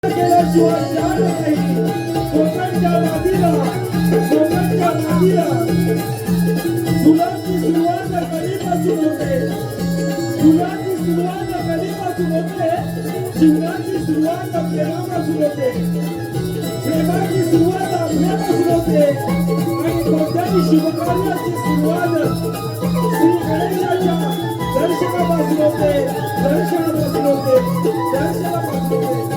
केल्याशिवाय जाण नाही. कोकणच्या नदीला फुलांची सुरुवात कधीपासून होते. फुलांची सुरुवात कधीपासून होते. जीवनाची सुरुवात प्रेमापासून होते. प्रेमाची सुरुवात आपल्यापासून होते. आणि कोणत्याही शुभकार्याची सुरुवात श्री गणेशाच्या दर्शनापासून होते. दर्शनापासून होते. दर्शनापासून होते.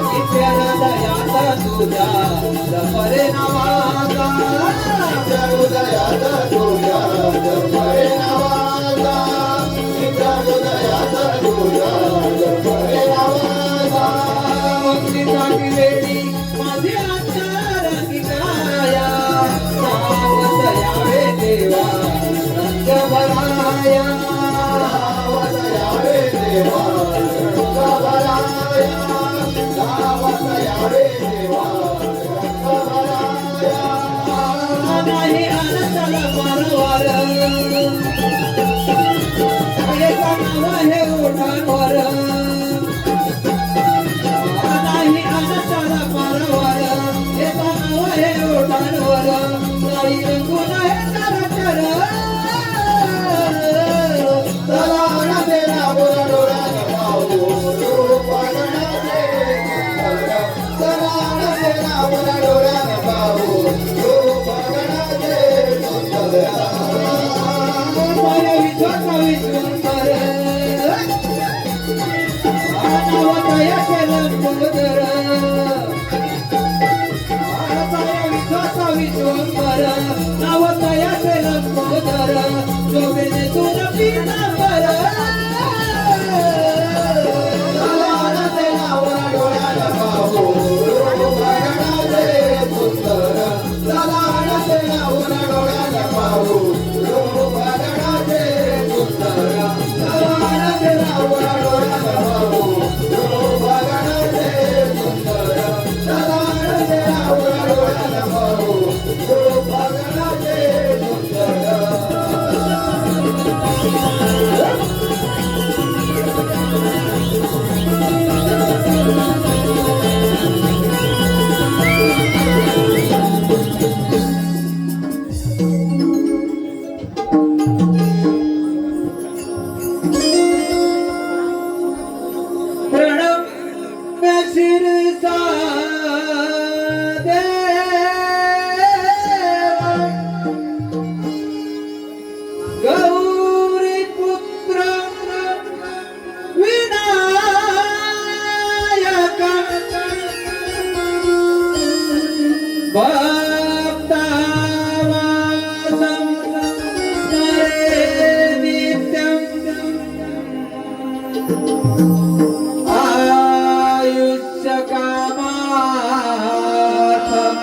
नित्य हृदयात तुझ्या जपरे नावाचा नित्य हृदयात तुझ्या जपरे नावाचा नित्य हृदयात तुझ्या जपरे नावाचा भक्तीसाठी वेळी माझी अंतरंगी काया सावत यावे देवा रंग भराया सावत यावे देवा रंग भराया सावत यावे देवा रंग भराया नाही अनंतला परवर एका नाव हे ओठांवर नाही अनंतला परवर एका नाव हे ओठांवर नाही रंगून हे चरचर सलाम तेरा बुरा पाहू रूप गणाचे सलाम तेरा बुरा पाहू रूप गणाचे माझ्या विश्वासा विश्वंकर नावतया केलं सुंदर माझ्या विश्वासा विश्वंकर नावतया केलं सुंदर शोभेने तुझ पीतांबर सलाम तेरा बुरा पाहू रूप गणाचे सुंदर सलाम तेरा बुरा पाहू रूप गणाचे सुंदर सलाम तेरा बुरा पाहू रूप गणाचे सुंदर सलाम तेरा बुरा पाहू रूप गणाचे सुंदर प्रणव शिरसा गौरी पुत्र विनायक भक्तावासं स्मरे नित्यम् आयुष्यकामार्थं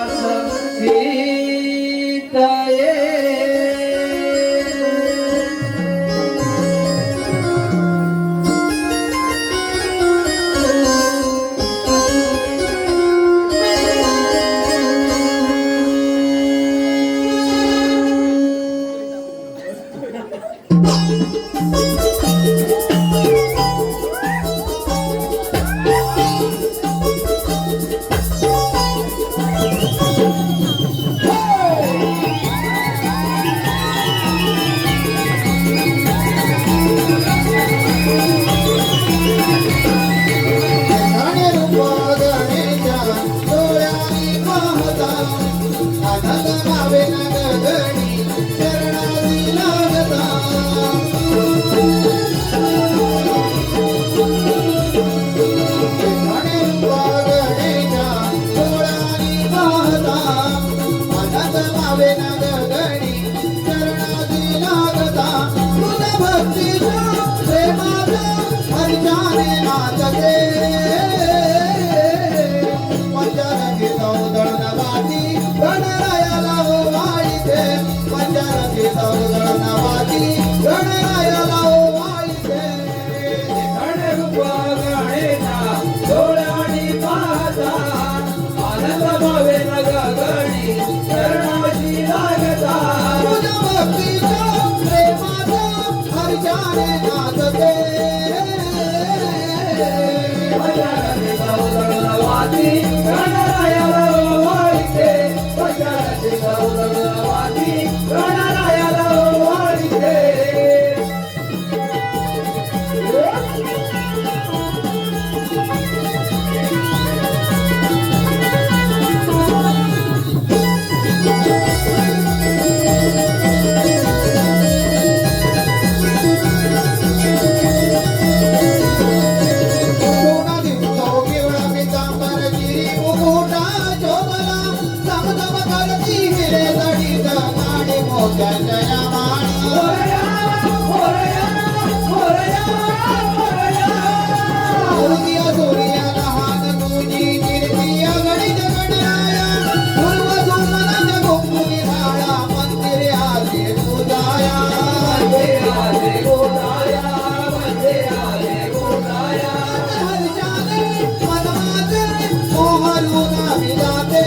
मोत्याच्या या माळा सूर्य सूर्या लहान तुझी कीर्ती गणित गणराया पूर्व सुमनाच्या गोकुळी राळा मंदिरे आले तुझाया हर्षाने मनमाते मोहरून आम्ही जाते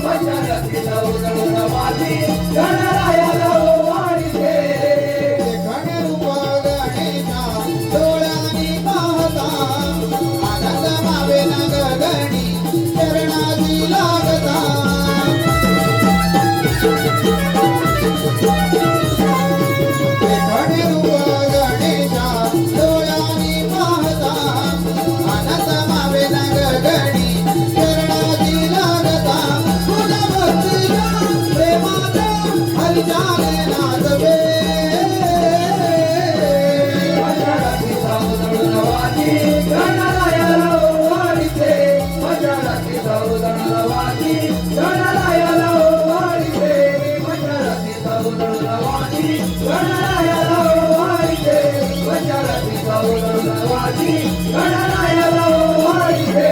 पंचारतीत उजळून वाती गणरायाला ओवाळीते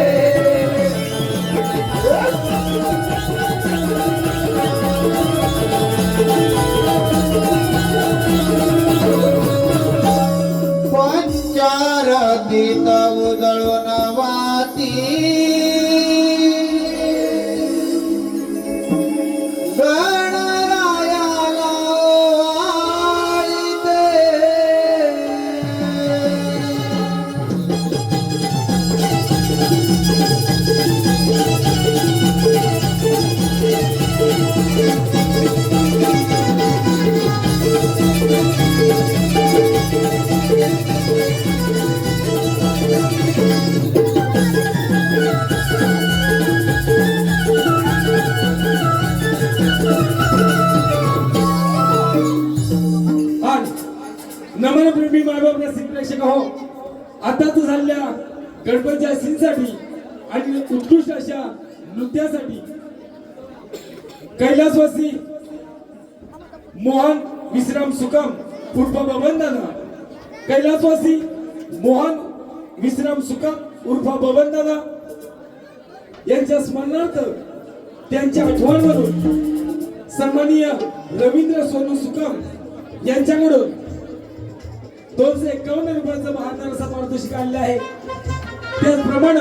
नमनप्रेमी मायबाप रसिक प्रेक्षक हो, आताच झालेल्या गणपतीच्या सीनसाठी आणि उत्कृष्ट अशा नृत्यासाठी कैलासवासी मोहन विश्राम सुकम उर्फ बबन दादा, कैलासवासी मोहन विश्राम सुकम उर्फ बबन दादा यांच्या स्मरणार्थ त्यांच्या आठवणीवरून सन्माननीय रवींद्र सोनू सुकम यांच्याकडून 251 रुपयाचं 72 असा पारितोषिक आलेलं आहे. त्याचप्रमाणे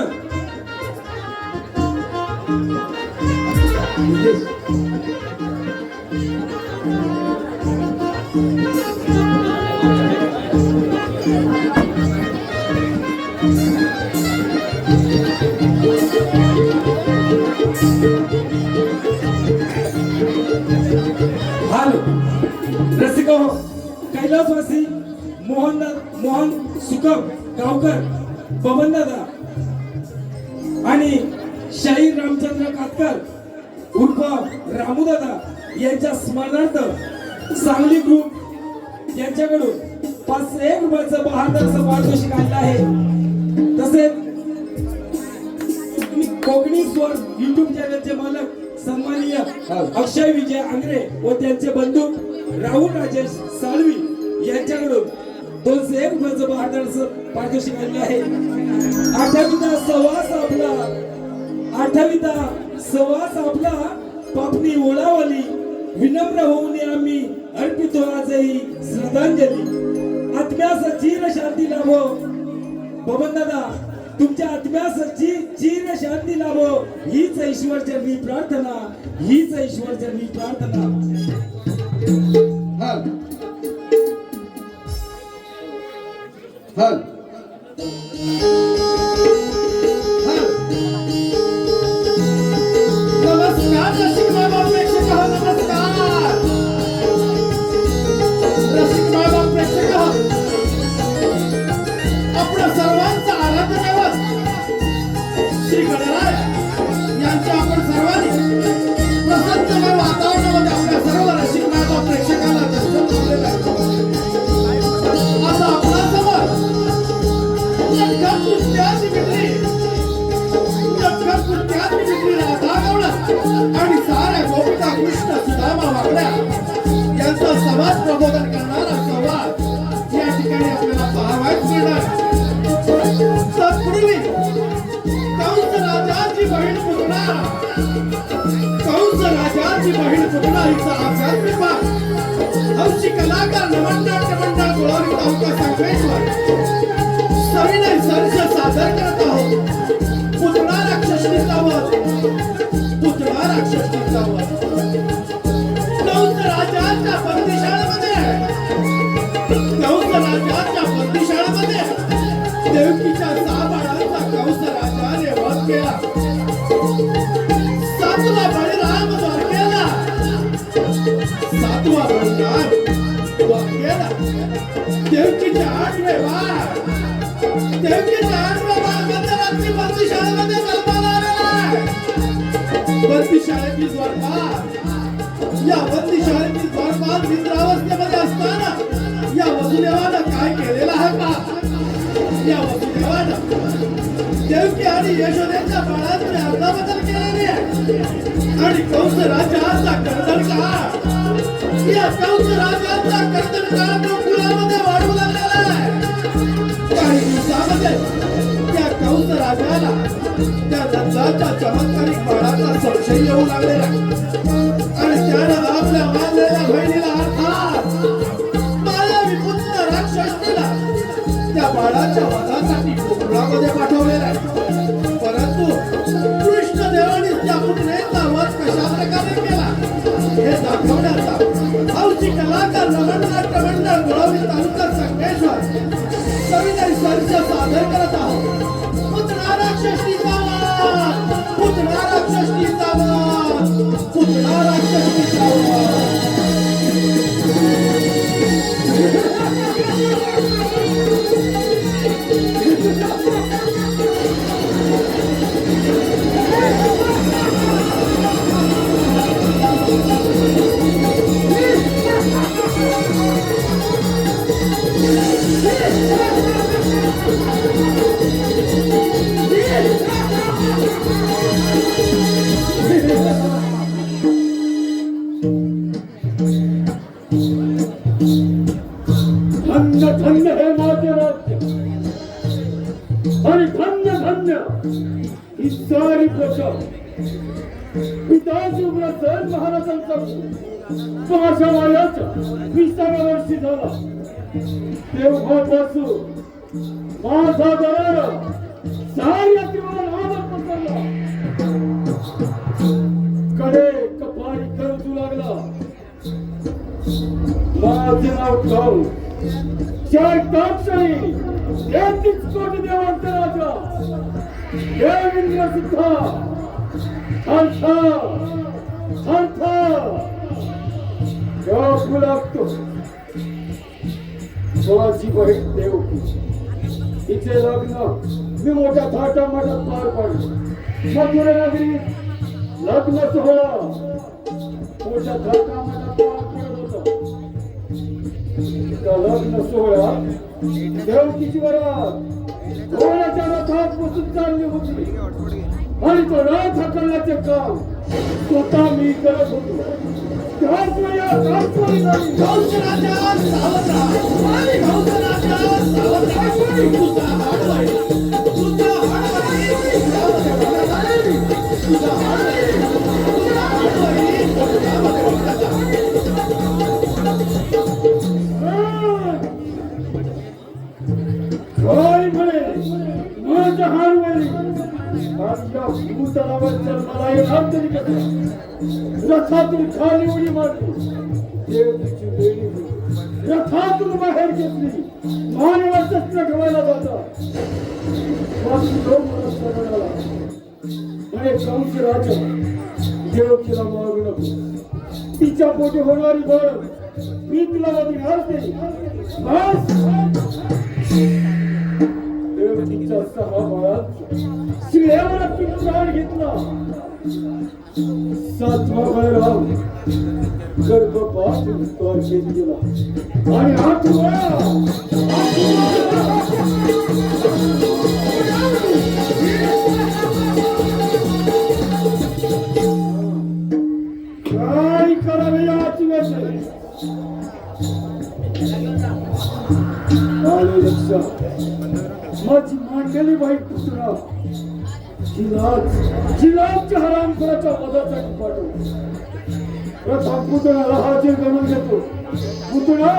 रसिका हो, कैलासवासी मोहन सुकम गावकर बबन दादा आणि शाहीर रामचंद्र कातकर उर्फ रामू दादा यांच्या स्मरणार्थ सांगली ग्रुप यांच्याकडून 501 रुपयाचं 72 असं पारितोषिक आलेलं आहे. तसेच कोकणी स्वर युट्यूब चॅनलचे मालक सन्माननीय अक्षय विजय आंग्रे व त्यांचे बंधू राहुल राजेश साळवी यांच्याकडून 201 रुपयाचं बहादरचं पारितोषिक आलेलं आहे. आठवीचा सहवास आपला पापणी ओळावली विनम्र होऊन आम्ही अर्पितो आजही श्रद्धांजली. आत्म्यास चिर शांती लाभो बबन दादा, तुमच्या आत्म्यास चिर शांती लाभो हीच ईश्वरचरणी प्रार्थना, हीच ईश्वरचरणी प्रार्थना. हल हल हल. नमस्कार रसिक मायबाप प्रेक्षक हो, नमस्कार रसिक मायबाप प्रेक्षक हो. आपल्या सर्वांचा आराध्य दैवत श्री गणराय यांच्या आपण सर्वांनी प्रसन्नमय वातावरणामध्ये आपल्या सर्व रसिक मायबाप प्रेक्षकांना दर्शन ठेवलेलं आहे. आता आपला समोर लटकन कुस्त्याची विक्री राधा गवळण आणि साऱ्या गोपिका कृष्ण सुदामा वाकड्या यांचा समाज प्रबोधन करणारा संवाद या ठिकाणी आपल्याला पाहावयास मिळणार. तत्पूर्वी कंस राजाची बहीण पुतना हिचा आध्यात्मिक भाग हौशी कलाकार नमननाट्य मंडळ गोळवली तालुका संगमेश्वर सविनय सर्ज सादर करत आहोत. पुतळा राक्षसीचा वध कंस राजाच्या बंदिशाळेमध्ये देवकीच्या 6 बाळांचा कंस राजाने वध केला. 7वा बळीराम द्वारकेला 7वा बळीराम द्वारकेला देवकीच्या 8वे बाळ मध्यरात्री बंदिशाळेमध्ये जन्माला आलेला आहे. बंदिशाळेतील द्वारपाल या बंदिशाळेतील द्वारपाल निद्रावस्थेमध्ये असताना या वसुदेवानं काय केलेलं आहे का? या वसुदेवानं देवकी आणि यशोदेच्या बाळांचे अदलाबदल केलेली आहे आणि कंस राजाचा कर्दनकाळ या कंस राजाचा कर्दनकाळ गोकुळामध्ये वाढू लागलेला आहे. काही दिवसामध्ये त्या कंस राजाला त्या नंदाच्या चमत्कारिक बाळाचा संशय येऊ लागलेला आणि त्यानं आपल्या मानलेल्या बहिणीला अर्थात मायावी पुत्र राक्षसीला त्या बाळाच्या वधासाठी गोकुळामध्ये पाठवलेला आहे. परंतु कृष्णदेवाने त्या पुत्रेचा वध कशा प्रकारे केला हे दाखवण्याचा हौशी कलाकार नमननाट्य मंडळ गोळवली तालुका संगमेश्वर सविनय सर्ज सादर करत आहोत. पुतळा राक्षसीचा वध, पुतळा राक्षसीचा वध, पुतळा राक्षसीचा वध. धन्य धन्य हे माझे राज्य आणि धन्य धन्य ही सारी प्रजा. पिता सुब्रत महाराजांचा माझ्या वयाच्या 20व्या वर्षी झाला तेव्हापासून माझा दरारा साऱ्या जीवन आवाज पसरला. कडे कपाळी करतू लागला. माझे नाव गाव क्षणी 33 कोटी देवांचा राजा देवेंद्र सुद्धा लागतो. माझी बहीण देवकी तिचे लग्न मी मोठ्या थाटामाटात पार पाडले. मथुरा नगरीत लग्न सोहळा मोठ्या थाटामाटात पार पडत होता. लग्न सोहळा देवकीची वरात घोड्याच्या रथात बसून चालली होती. आणि तो रात हाकलण्याचे काम स्वतः मी करत होतो. त्याच वेळी कंसराजा सावध राहा. आणि कंसराजा सावध राहा. तुझा हाडवाई, तुझा हाडवाई, यामध्ये बघायचा. तुझा हाडवाई, तुझा हाडवाई, यामध्ये बघायचा. काय म्हणे माझ्या हारवली आमच्या भूतलावरच्या मला येणार तरी कसं रथातून खाली उडी मारली. देवची वेळी होती. रथातून बाहेर घेतली. मानेवर शस्त्र ठेवायला जाता म्हणे कंस राजा देव तिला मारू नको. तिच्या पोटी होणारी बळ मी तिला बघणार नाही. बस देवकीच्या 6 बाळात श्रेयाला प्राण घेतला. 7वा बाळ गर्भपात घेत गेला आणि 8वा काय करावे या 8व्याचे आले लक्षात. माझी मांडलेली वाईट पुतळा जिलाच्या हरामखोराच्या पदासाठी पाठवतो. प्रथम पुतळ्याला हाजीर करून घेतो. पुतळा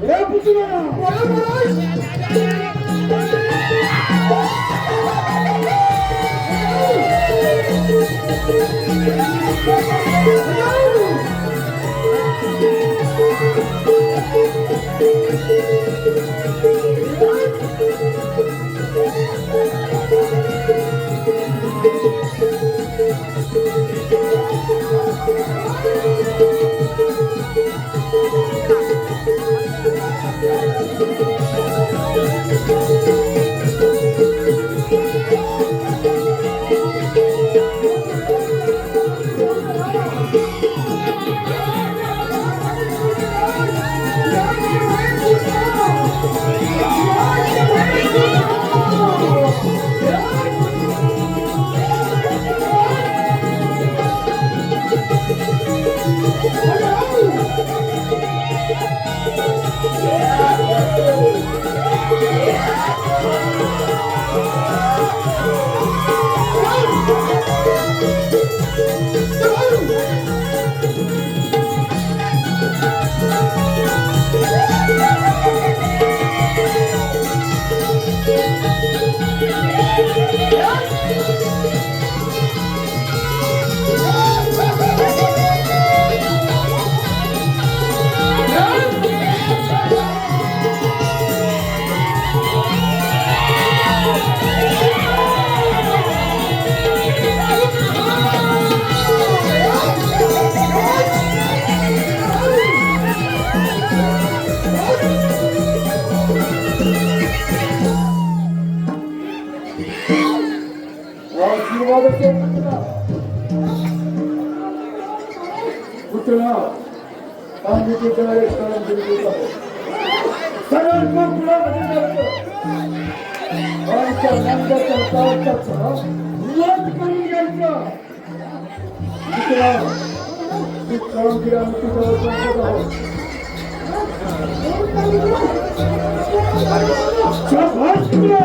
हे पुतळा पुतळा पांडितीच्या एक कारण दिली आहे. सरळ गोकुळामध्ये जायचं आमच्या नंदाच्या तावच्याचा वध करून घ्यायचा. पुतळा ही कामगिरी आम्ही तुझ्यावर करत आहोत. शाबास पुतळा.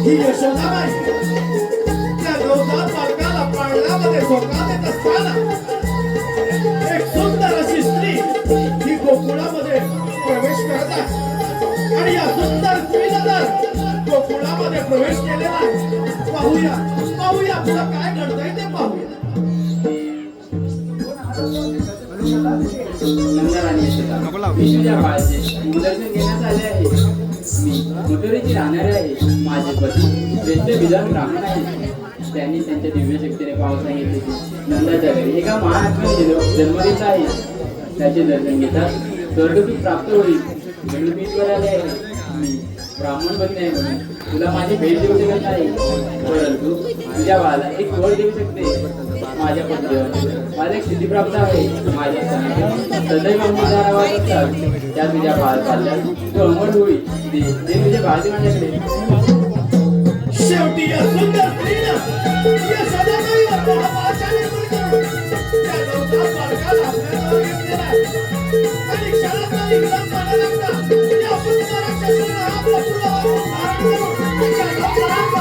ही यशोदाबाई त्या नवजात बालकाला पाळण्यामध्ये धोका देत असताना एक सुंदर अशी स्त्री ही गोकुळामध्ये प्रवेश करत आहे. आणि या सुंदर स्त्रीला जर गोकुळा घरामध्ये प्रवेश केलेला आहे. पाहूया पाहूया पुढं काय घडतंय ते पाहूया. मी तुझ्या बाळाचे मुलाचे घेण्यात आले आहे. मी मथुरेची राहणारे आहे. माझे पती त्यांचे विधान ब्राह्मण आहे. त्यांनी त्यांच्या दिव्य शक्तीने पाव सांगितले की नंदाच्या घरी एका महात्म्याने जन्मदिवस आहे. त्याचे दर्शन घेतात स्वर्गसुख प्राप्त होईल. गणपतीवर आले आहे. मी ब्राह्मण बनले आहे म्हणून तुला माझी भेट देऊ शकत नाही, परंतु तुझ्या बाळाला एक वळ देऊ शकते. माझ्या पतीवर मला एक सिद्धी प्राप्त आहे. माझ्या सणात सदैव अंगीकार आवाज असतात. त्या तुझ्या बाळ चालल्यास तो अमर होईल. ते तुझ्या बाळाचे माझ्याकडे. शेवटी या सुंदर स्त्रीनं या सदाकाळी आपल्याला वाचाने करून त्या गवतात बालकाला आपल्याला घेतलेला आणि क्षणाचा विक्रम पाहण्या लागता या पुत्र राक्षसानं आपला पुढं धारण करून त्या गवतात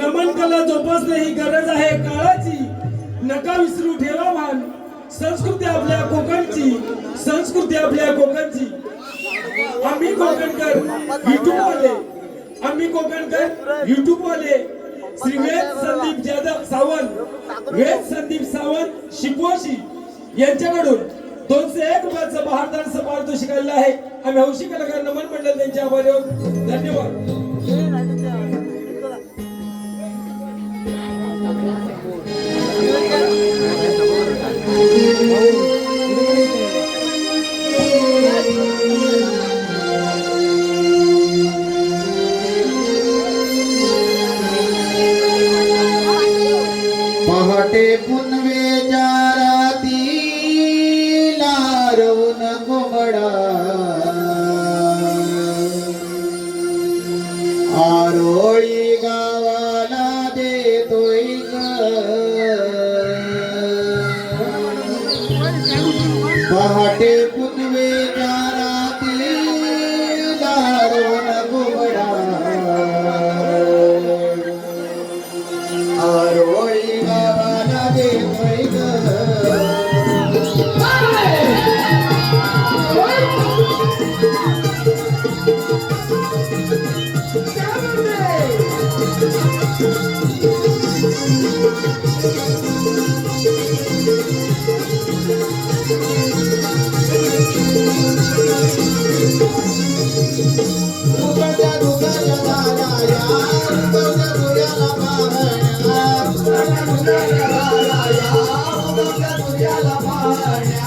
नमन कला जोपासणे ही गरज आहे काळाची. नका विसरू ठेवा मान संस्कृती आपल्या कोकणची. संस्कृती आपल्या कोकणची. आम्ही कोकणकर युट्यूब वाले. आम्ही कोकणकर युट्यूब वाले श्री वेद संदीप जाधव सावंत, वेद संदीप सावंत शिपोशी यांच्याकडून 201 रुपयाचं बहारदार पारितोषिक आलेलं आहे. आम्ही हौशी कलाकार नमन मंडळ त्यांचे आभारी आहोत. धन्यवाद. पहाटे पुनवेच्या राती लारवून घोंगडा आरोळी गावाला देतोय ग. पहाटे पुनवेच्या राती लारवून घोंगडा आरोळी गावाला देतोय ग. दुधाच्या दुधाच्या दाराया, दुधाच्या दुधाला पाहण्या, दुधाच्या दुधाच्या दाराया, दुधाच्या दुधाला पाहण्या,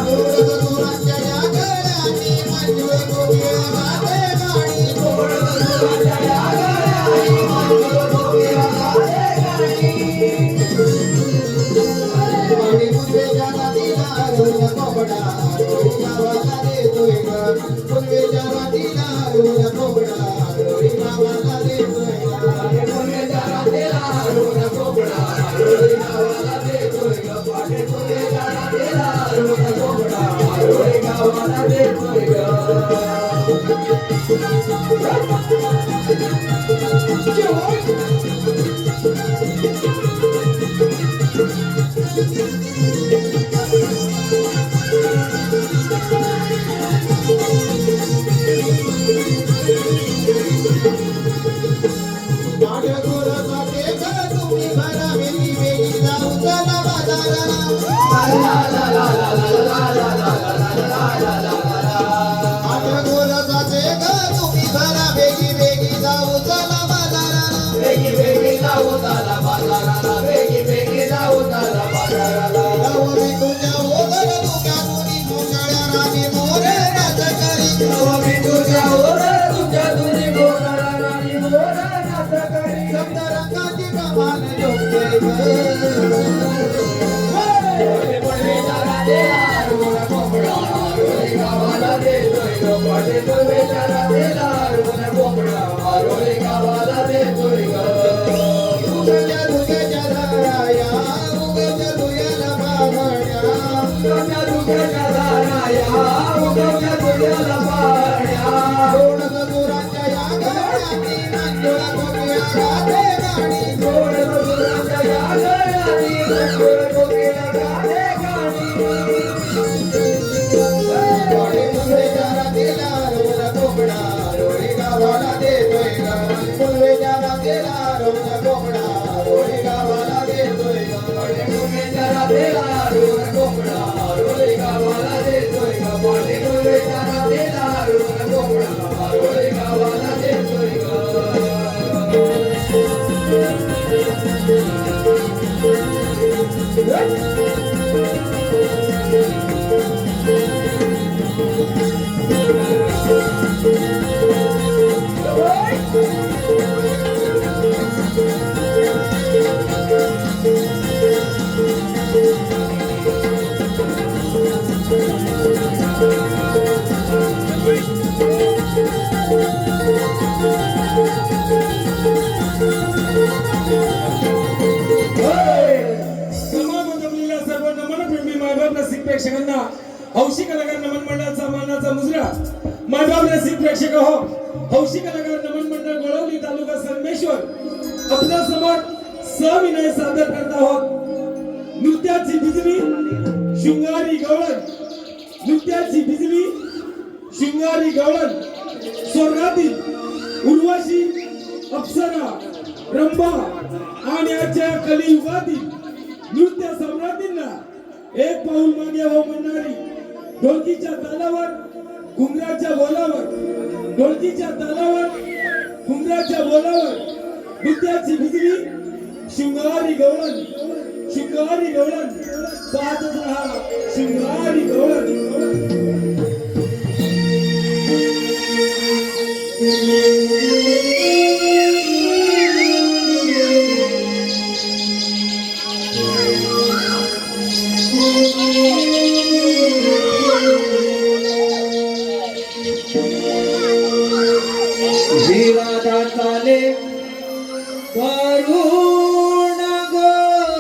गोड दुधाच्या या गळ्यानी मंजुळ गोपिया गाते गाणी, गोड दुधाच्या या गळ्यानी मंजुळ गोपिया गाते गाणी. वाडी मुंबईच्या नदीला रोज कोबडा, रोज गावाला देतोय ग. मुंबईच्या नदीला रोज कोबडा, रोज गावाला देतोय ग. मुंबईच्या नदीला रोज कोबडा, रोज गावाला देतोय ग. मुंबईच्या नदीला रोज कोबडा, रोज गावाला देतोय ग. पाटे तुळवेच्या रात्रीला रुण कोंबडा आरोळी गावाला देतोय ग उगच्या दुग्याच्या धाराया उगच्या दुग्याला बावड्या उगच्या दुग्याच्या धाराया उगच्या दुग्याला बावड्या दोन मजुरांच्या या गळ्यानी नांदुळा कोकिळा गाते गाणी दोन मजुरांच्या या गळ्यानी नांदुळा कोकिळा गाते गाणी पाटे तुळवेच्या रात्रीला रुण कोंबडा आरोळी गावाला देतोय ग तुळवेच्या रात्रीला रुण कोंबडा आरोळी गावाला देतोय ग पाटे तुळवेच्या रात्रीला रुण कोंबडा आरोळी गावाला देतोय ग पाटे तुळवेच्या रात्रीला रुण कोंबडा आरोळी गावाला देतोय ग क्रमांक जमलेल्या सर्व नमनप्रेमी मायबाप रसिक प्रेक्षकांना हौशी कलाकार नमन मंडळाचा मानाचा मुजरा. मायबाप रसिक प्रेक्षक हो, हौशी कलाकार नमन मंडळ गोळवली तालुका संगमेश्वर आपल्या समोर सविनय सादर करत आहोत. नृत्याची बिजली शृंगारी गवळण, नृत्याची बिजली शृंगारी गवळण, स्वर्गातील उर्वशी अप्सरा रंभा आणि आजच्या कलियुगातील नृत्य सम्राटींना एक पाऊल मागे हो म्हणणारी ढोलकीच्या तालावर घुंगराच्या बोलावर, ढोलकीच्या तालावर घुंगराच्या बोलावर नृत्याची बिजली शृंगारी गवळण, शृंगारी गवळण पाहतच राहा शृंगारी गवळण. जीराधा चाले करुण गोरस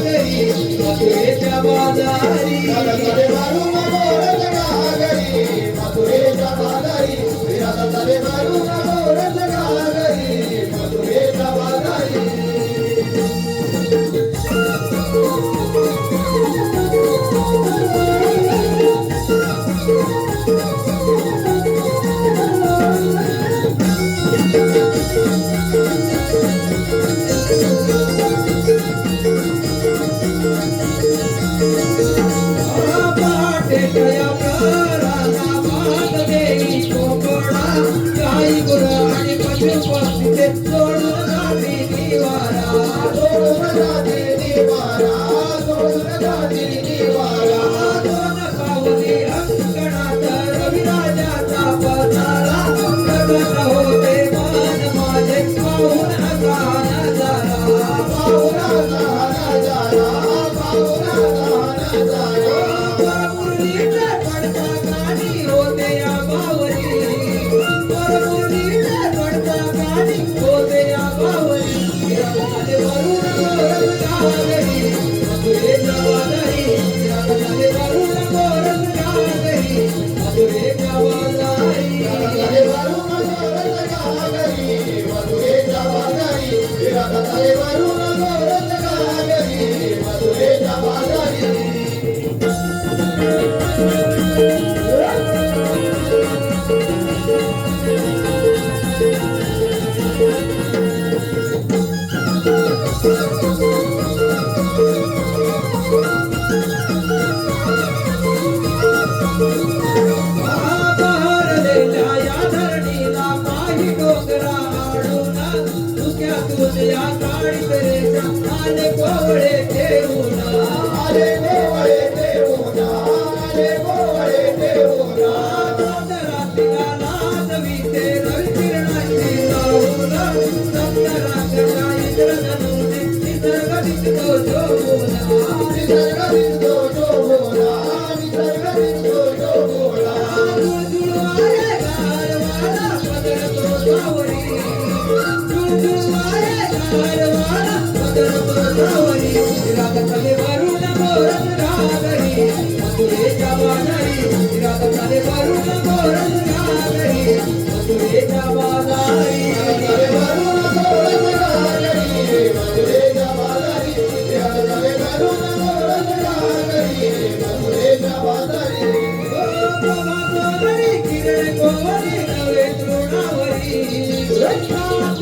घागरी मथुरेच्या बाजारी जीराधा चाले करुण गोरस घागरी मथुरेच्या बाजारी मथुरेच्या मुक्यातून या काळीकरेच्या आले कोवळे देऊना आले गोवळे देऊना आले गोवळे देऊना रात्रीला लाजवीते रविकिरणाची जाऊना सप्तरात्रीच्या इंद्रधनुने निसर्ग दिसतो जोगुना निसर्ग दिसतो जोगुना निसर्ग दिसतो जोगुना जुळजुळवारे गारवाला पदरतो सावरी जुळजुळवारे गारवाला पदरतो सावरी रातकाले वरुण मोरत रागरी मथुरेच्या बाजारी रातकाले वरुण मोरत रागरी मथुरेच्या बाजारी अरे वरुण मोरत रागरी मथुरेच्या बाजारी अरे वरुण मोरत रागरी मथुरेच्या बाजारी प्रभातोदरी किरण कोवरी नवे तृणावरी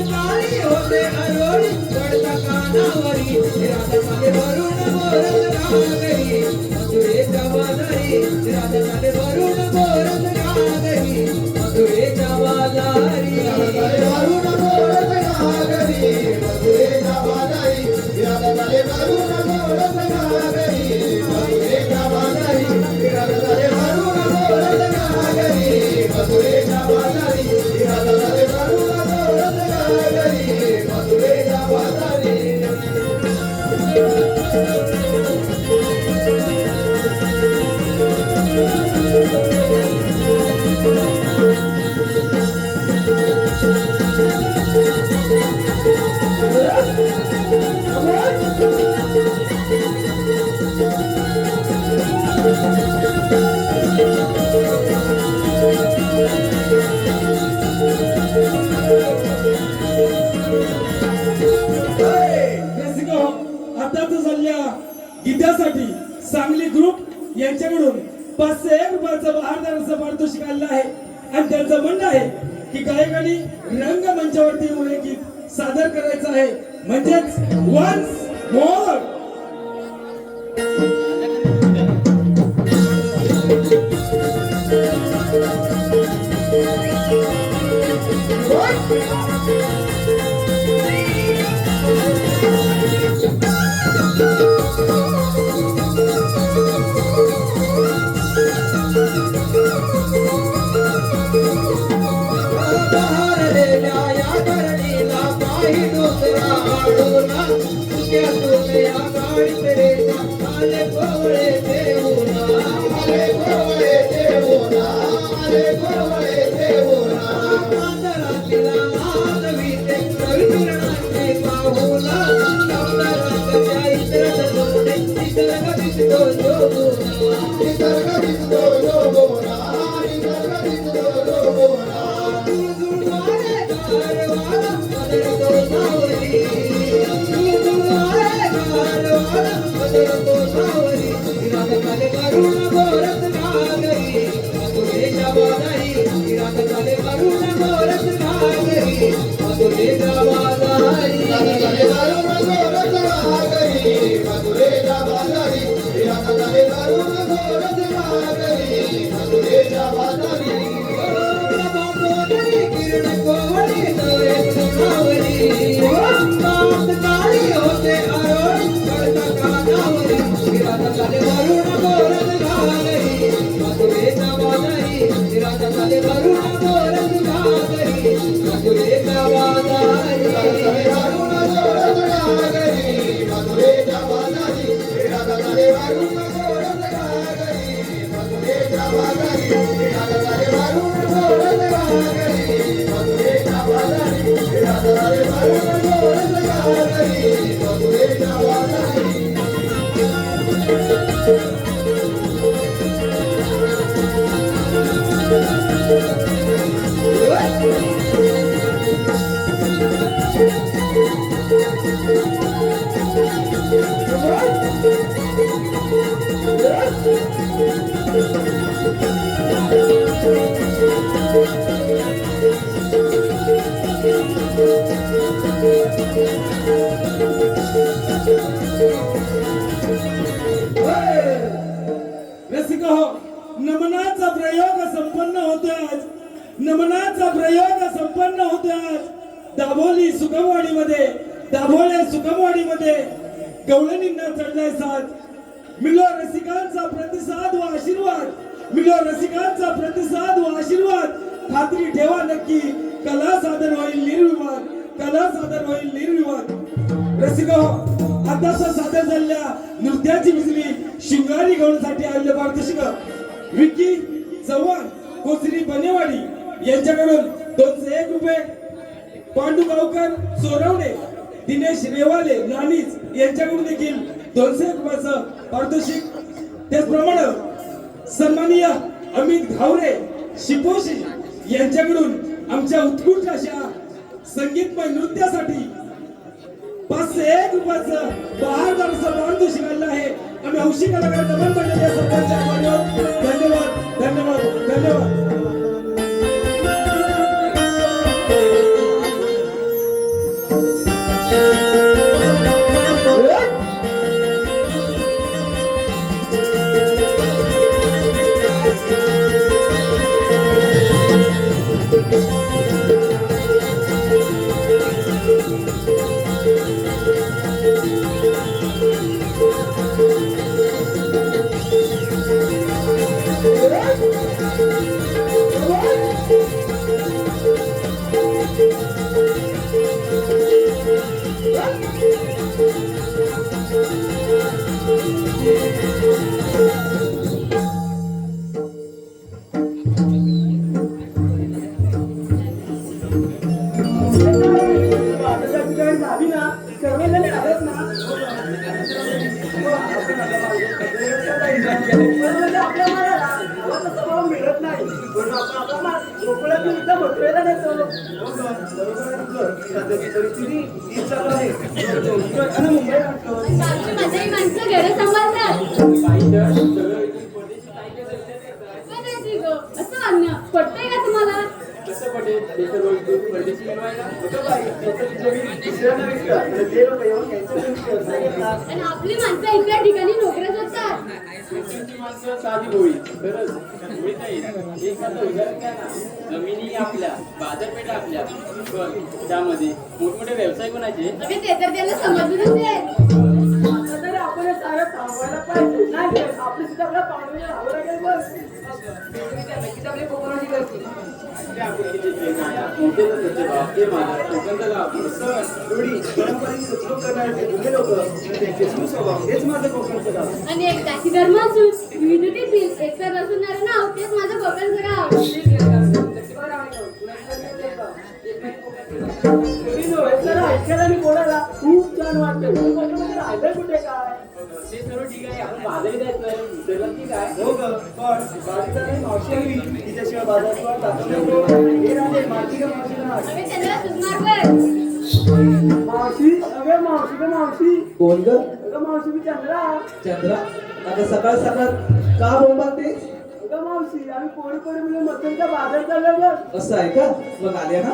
काळी होते अरोळी पडता कानावरी राधाकाले वरुण मोरत रागरी मथुरेच्या बाजारी राधाकाले वरुण मोरत रागरी मथुरेच्या बाजारी अरे वरुण मोरत रागरी मथुरेच्या बाजारी अरे वरुण मोरत रागरी मथुरेच्या बाजारी अरे वरुण मोरत रागरी मथुरेच्या बाजारी अरे वरुण मोरत रागरी मथुरेच्या बाजारी रसिको, आताच चालल्या गीतासाठी सांगली ग्रुप यांच्याकडून 501 रुपयाचं बहारदाराचं पारितोषिक आलेलं आहे आणि त्यांचं म्हणणं आहे की गायकांनी रंगमंचावरती येऊन हे गीत सादर करायचं आहे म्हणजेच वन्स मोर. बहारलेल्या या धरणीला काही दुसरा आडूना मुक्यातून या काळीकरेच्या आले कोवळे देऊना अरे गोवळे देऊना अरे गोवळे देऊना रात्रीला लाजवीते रविकिरणाची पाहुला सप्तरात्रीच्या इंद्रधनुने निसर्ग दिसतो जोगुना निसर्ग दिसतो जोगुना निसर्ग दिसतो जोगुना जुळजुळवारे गारवाला पदरतो सावरी जुळजुळवारे गारवाला पदरतो सावरी रातकाले वरुण मोरत रागरी मथुरेच्या बाजारी रातकाले वरुण मोरत रागरी मथुरेच्या बाजारी अरे वरुण मोरत रागरी मथुरेच्या बाजारी अरे वरुण मोरत रागरी मथुरेच्या बाजारी प्रभातोदरी किरण कोवळी नवे तृणावरी काळी होते अरोळी पडता कानावरी रातकाले वरुण मोरत रागरी मथुरेच्या बाजारी रातकाले वरुण मोरत रागरी मथुरेच्या बाजारी अरे वरुण मोरत रागरी मथुरेच्या बाजारी अरे वरुण मोरत रागरी मथुरेच्या बाजारी अरे वरुण मोरत रागरी मथुरेच्या बाजारी अरे वरुण मोरत रागरी मथुरेच्या बाजारी रसिक हो, नमनाचा प्रयोग संपन्न होतोय आज. नमनाचा प्रयोग संपन्न होतोय आज. दाभोळ्या सुखमवाडीमध्ये गवळणींना चढलाय साथ. मिलो रसिकांचा प्रतिसाद व आशीर्वाद खात्री ठेवा नक्की कला सादर होईल निर्विवाद. रसिक आताच सादर झालेल्या नृत्याची विजली शिंगारी गवळसाठी आलेले पारदर्शक विकी चव्हाण कोचरी बनेवाडी यांच्याकडून 201 रुपये. पांडू गावकर सोरवणे दिनेश रेवाले नानीज यांच्याकडून देखील 201 रुपयाचं पारितोषिक. त्याचप्रमाणे सन्माननीय अमित घावरे शिपोशी यांच्याकडून आमच्या उत्कृष्ट अशा संगीतमय नृत्यासाठी 501 रुपयाचं बहारदार असं पारितोषिक आलेलं आहे. आम्ही हौशी कलाकार दमन मंडळाच्या सरपंच धन्यवाद. पटतंय का तुम्हाला? आणि आपली माणसं इतर ठिकाणी नोकऱ्या शोधतात. साधी होळी खरंच होळी नाही एखादं उदाहरण घ्या ना. जमिनी आपल्या बाजारपेठा आपल्या पण त्यामध्ये मोठमोठे व्यवसाय कोणाचे? अरे ते तर त्यांना समजूनच नाही. आता तरी आपण सारं थांबवायला पाहिजे. नाही आपली सुद्धा आपल्या पाहुणे राहावं लागेल. बस नक्कीच आपली कोकणाची करते. आणि एक जाती धर्म असून विविधतेतील एकता रचणारं नाव तेच माझं कोकणचं गाव. ऐकायला मी बोलायला खूप छान वाटतं. राहिलं कुठे काय ते सर्व ठीक आहे. आपण बाजारी जायचं विसरलं की काय? हो ग पण बाजूला नाही मावशी आली तिच्याशिवाय बाजारात दाखवलं हे राहिले मावशी का मावशी ना अरे चंद्रा सुकुमार वर. मावशी अगं मावशी ग मावशी कोण ग अगं मावशी मी चंद्रा. चंद्रा आता सकाळ सकाळ का बोंबात ते अगं मावशी आम्ही कोणी मिळून मटनचा बाजार चाललो बघ. असं आहे का मग आल्या ना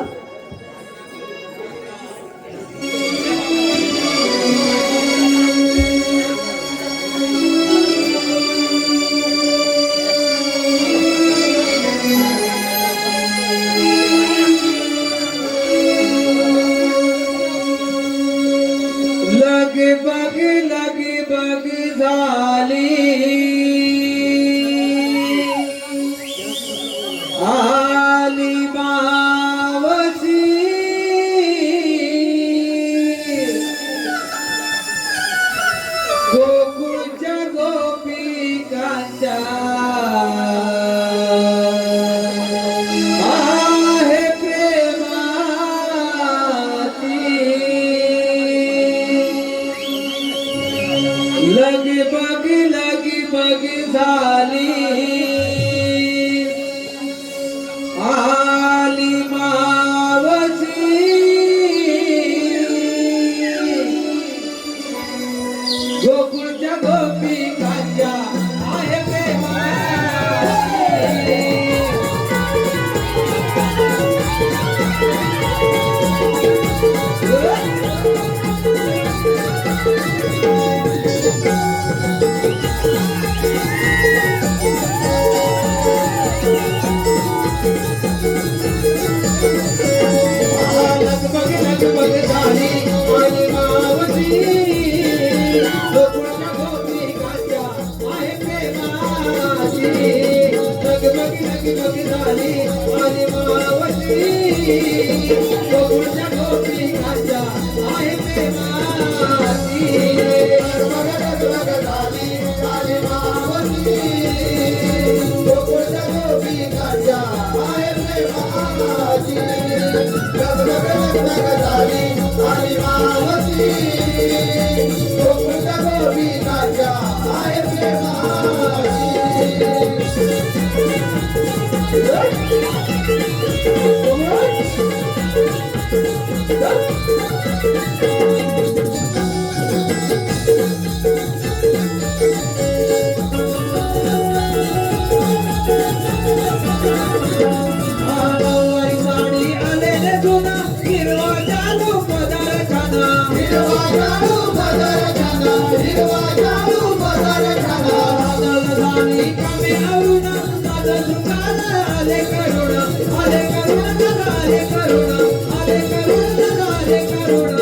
लगे बग झाली आली मावशी गोकुळच्या गोपिकांच्या आहे प्रेमाची लगी बग झाली आली मावशी गोकुळच्या गोपिकांच्या आहे प्रेमाची हिरवा शाळू बाजार झाला हिरवा शाळू बाजार झाला झाली कामे आवरून माझं दुकान आले करुण आले करुण आले करुण आले करुण आले करुण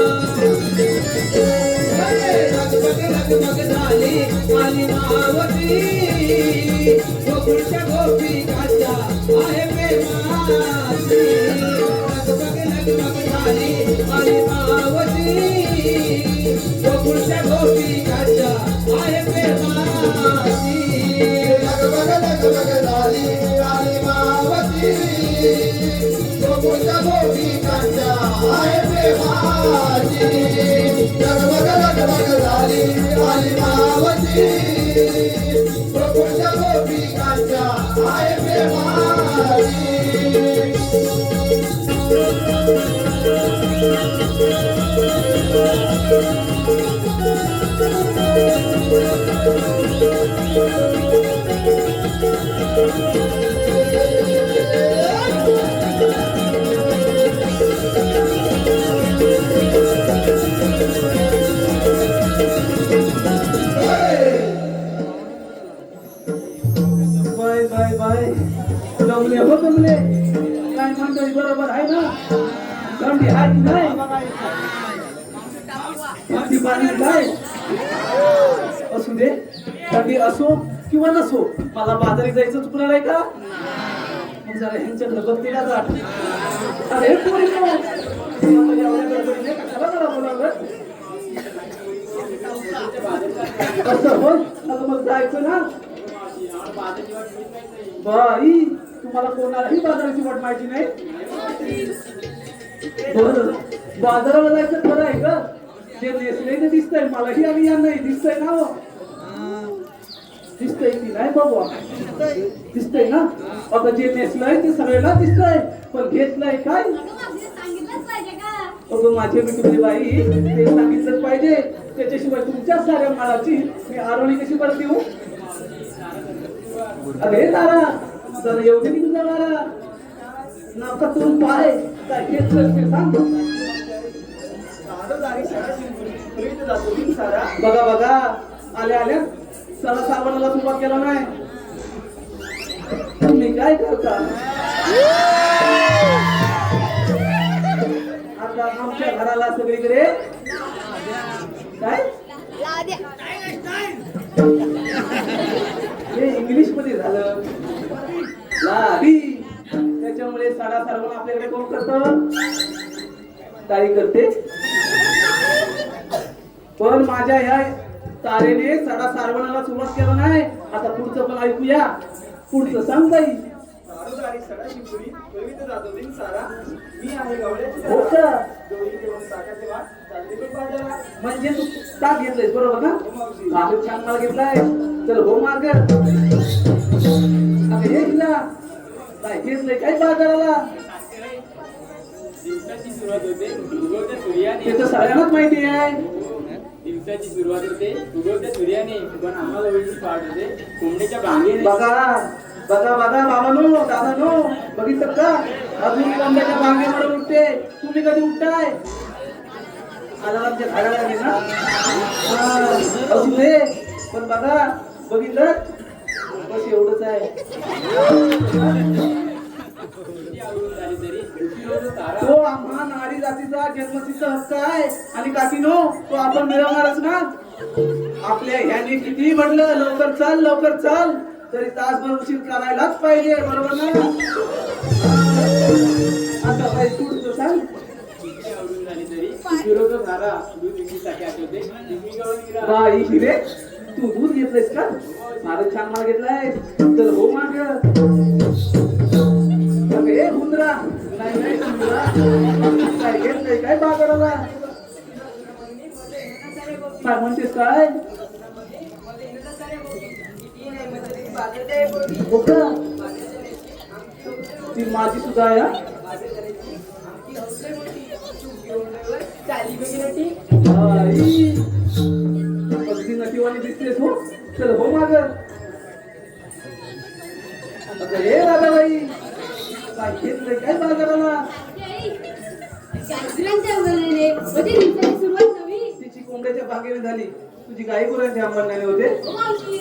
लगबग झाली आली मावती गोकुळच्या गोपिकाच्या आहे प्रेमाची लगबग झाली आली मावती गोकुळच्या गोपिकाच्या आहे प्रेमाची लगबग झाली आली मावती गोकुळच्या गोपिकांच्या आहे प्रेमाची लगबग झाली आली मावती गोकुळच्या गोपिकांच्या आहे प्रेमाची बाय बाय बाय जमले हो जमले काय म्हणतोय बरोबर आहे ना थंडी आहे की नाही थंडी पाणी काय असू दे थंडी असो किंवा नसो मला बाजारी जायचं चुकणार आहे का मग जरा ह्यांच्याकडे बघते का जात अरे पोरी एवढ्या गडबडीने कशाला मला बोलावलं असं होय आता मग जायचं ना बाई तुम्हाला कोणालाही बाजाराची वाट माहिती नाही बरं बाजाराला जायचं खरं आहे का जे नेसलेलं दिसतंय मलाही आणि यांनाही दिसतंय ना हो दिसतंय की नाही बाबा दिसतंय ना आता जे नेसलंय ते सगळ्यांना दिसतंय पण घेतलंय काय सांगितलंच पाहिजे का अगं माझे मित्र बाई ते सांगितलंच पाहिजे त्याच्याशिवाय तुमच्या साऱ्या मालाची मी आरोळी कशी परत देऊ अरे तारा जरा येऊ दे की तुझा तारा नाका तोंड पाय काय घेतलं ते सांग बघा बघा आल्या आल्या सणा सावणाला सुरुवात केला नाही तुम्ही काय करता आता आमच्या घराला सगळीकडे काय हे इंग्लिश मध्ये झालं लादी त्याच्यामुळे साडा सारवण आपल्याकडे कोण करत ताई करते पण माझ्या ह्या तारेने सडा सारवणाला सुरुवात केला नाही आता पुढचं पण ऐकूया पुढचं सांग बाई हो का? म्हणजे तू ताक घेतलंयस बरोबर ना माझं छान माल घेतलाय चल हो मार्ग आता हे तुला काय घेतलंय काय बाजाराला दिवसाची सुरुवात होते उगवत्या सूर्याने ते तर सगळ्यांनाच माहिती आहे दिवसाची सुरुवात होते उगवत्या सूर्याने पण आम्हाला वेळची पाठ होते कोंबडीच्या बांगेने बघा बघा बघा बाबानो दादानो बघितलं का अजून कोंबड्याच्या बांगेवर उठते तुम्ही कधी उठताय आलारामच्या झाडाला आले ना असू दे पण बघा बघितलं बस एवढंच आहे झाली तरी उशिरोज तारा तो आम्हा नारी जातीचा जन्मसिद्ध हक्क आहे आणि काकीनो तो आपण मिळवणारच ना आपल्या ह्याने किती म्हणलं लवकर चाल तरी तासभर उशीर करायलाच पाहिजे बरोबर ना आता काय तू सांग आवरून झाली तरी उशिरोज तारा दूध विक्रीसाठी आठवते बाई हिरे तू दूध घेतलंयस का माझं छान माल घेतलाय तर हो माग हे हुंदरा नाही हुंदरा काय घेतलंय काय बाजाराला काय म्हणतेस काय हो का ती माझी सुद्धा आहे हा? बाई अगदी नटीवाणी दिसतेस हो चल हो माग आता हे राधाबाई काय घेतलंय काय बाजाराला गाजरांच्या वगैरे मध्ये दिवसाची सुरुवात तुझ्या भाग्याने झाली. तुझी गाई गुरांची अंबरण्याने होते. हो मावशी.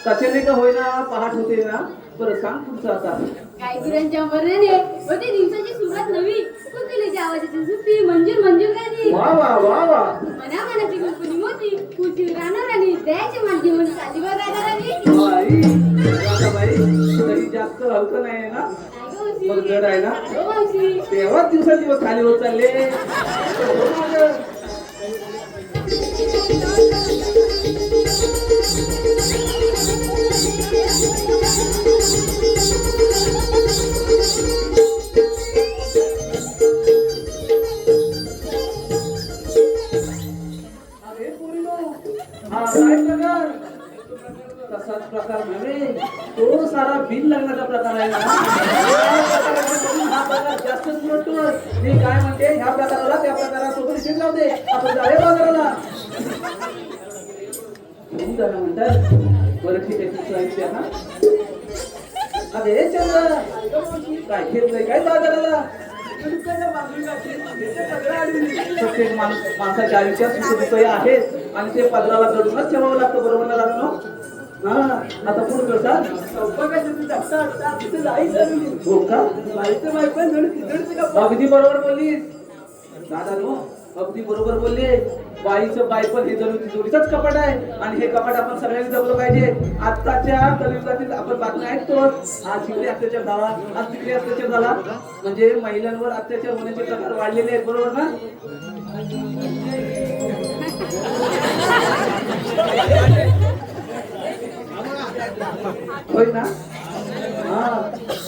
कशाने का होईना पहाट होते ना. बरं सांग पुढचं आता. काही गुरांच्या वर्णाने होते दिवसाची सुरुवात नवी. कुलकुलीच्या आवाजाची सुट्टी मंजूर मंजूर गाणी. वा वा वा वा. मना मनाची कुलकुली मोती कुलची राहणार आणि दयाचे मान घेऊन चालीवर राहणार आणि बाई बाई तरी जास्त हलकं नाही आहे ना. मग जड आहे ना. हो मावशी. तेव्हाच दिवस खाली होत चालले. अरे पोरीनो, हा काय प्रकार? तसाच प्रकार नव्हे, तो सारा बिन लग्नाचा प्रकार आहे ना. हा प्रकार जास्तच मोठतो. मी काय म्हणते, ह्या प्रकाराला त्या प्रकारासोबत शेत लावते. आपण जाऊया बाजाराला. जरा म्हणतात बरं ठीक आहे तुमचं ऐकते ना. अरे चंद्र काय घेतलंय काय बाजाराला. प्रत्येक माणसाच्या आयुष्यात सुखदुःख आहेत आणि ते पदराला दडूनच ठेवावं लागतं. बरोबर ना लागलो. हा आता पुढे करतात. हो का. अगदी बरोबर बोललीस दादा नो. अगदी बरोबर बोलले. बाईचं बायपण हे जणू तिजोरीचंच कपाट आहे आणि हे कपाट आपण सगळ्यांनी जपलं पाहिजे. आताच्या कलियुगातील आपण बातम्या ऐकतो. आज तिकडे अत्याचार झाला, आज तिकडे अत्याचार झाला. म्हणजे महिलांवर अत्याचार होण्याचे प्रकार वाढलेले आहेत. बरोबर ना. होय ना. हा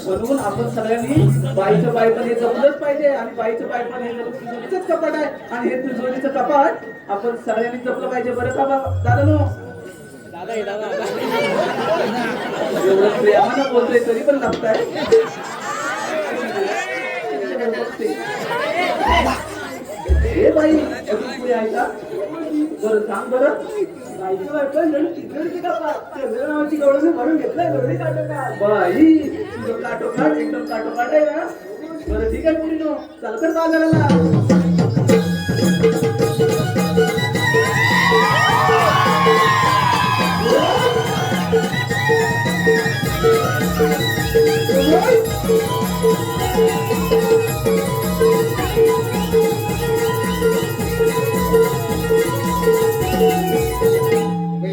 म्हणून आपण सगळ्यांनी बाईचं बायपण हे जपलंच पाहिजे आणि बाईचं बायपण हे तिजोरीचंच कपाट आहे आणि हे तिजोरीचं कपाट आपण सगळ्यांनी जपलं पाहिजे. बरं का दादा नो. एवढं प्रेमानं बोलतोय तरी पण लागताय. हे बाई अजून पुढे आहे का. बरं सांग बरं. म्हणून घेतलंय बाई तुझं काटोकाट एकदम काटोकाट आहे ना. बरं ठीक आहे मुलीनो चल तर बाजाराला.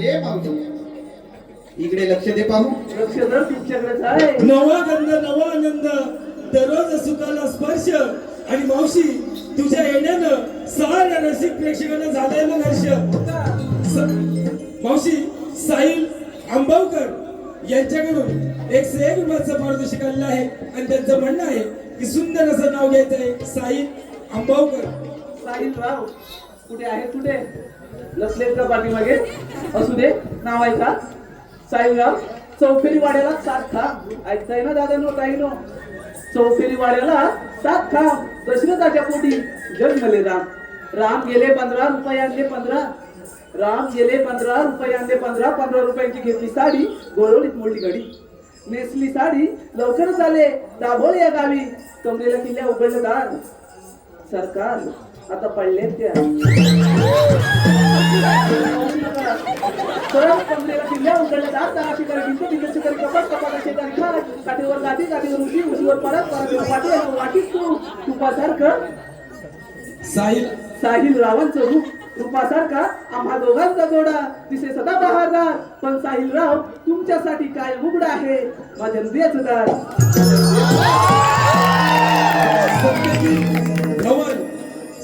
ये मावशी इकडे लक्ष दे पाहू. लक्ष जर तुमच्याकडेच आहे. नवा गंध नवा आनंद दररोज सुखाला स्पर्श. आणि मावशी तुझ्या येण्यानं साऱ्या रसिक प्रेक्षकांना झालंय मग हर्ष. मावशी साहिल आंबावकर यांच्याकडून एक से एक रुपयाचं पारितोषिक आलेलं आहे आणि त्यांचं म्हणणं आहे की सुंदर असं नाव घ्यायचं आहे साहिल आंबावकर. साहिल राव कुठे आहे. कुठे लसलेत का पाठीमागे. असू दे नाव ऐका. साहिलराव चौफेरी वाड्याला 7 खांब. ऐकताय ना दादा नो ताई नो. चौफेरी वाड्याला 7 खांब. दशरथाच्या पोटी जन्मले राम. राम गेले 15 रुपयांचे 15. राम गेले 15 रुपयांचे 15. 15 रुपयांची घेतली साडी गोळवलीत मोडली घडी. नेसली साडी लवकरच आले दाभोळ या गावी. कमरेला किल्ल्या उघडलं दार. सरकार आता पडले त्या कमरेला किल्ल्या उघडल्या दार. तारा शिकारी भिंत भिंत शिकारी कपाट कपाटा शेजारी खाट. काठीवर गाठी गाठीवर उशी उशीवर परत परत वाटी वाटीत तू तुपासारखं. साहिल रावांचं रूप रूपासारखा आम्हा दोघांचा जोडा दिसे सदा बहारदार. पण साहिल राव तुमच्यासाठी काय उघड आहे माझ्या हृदयाचं दार.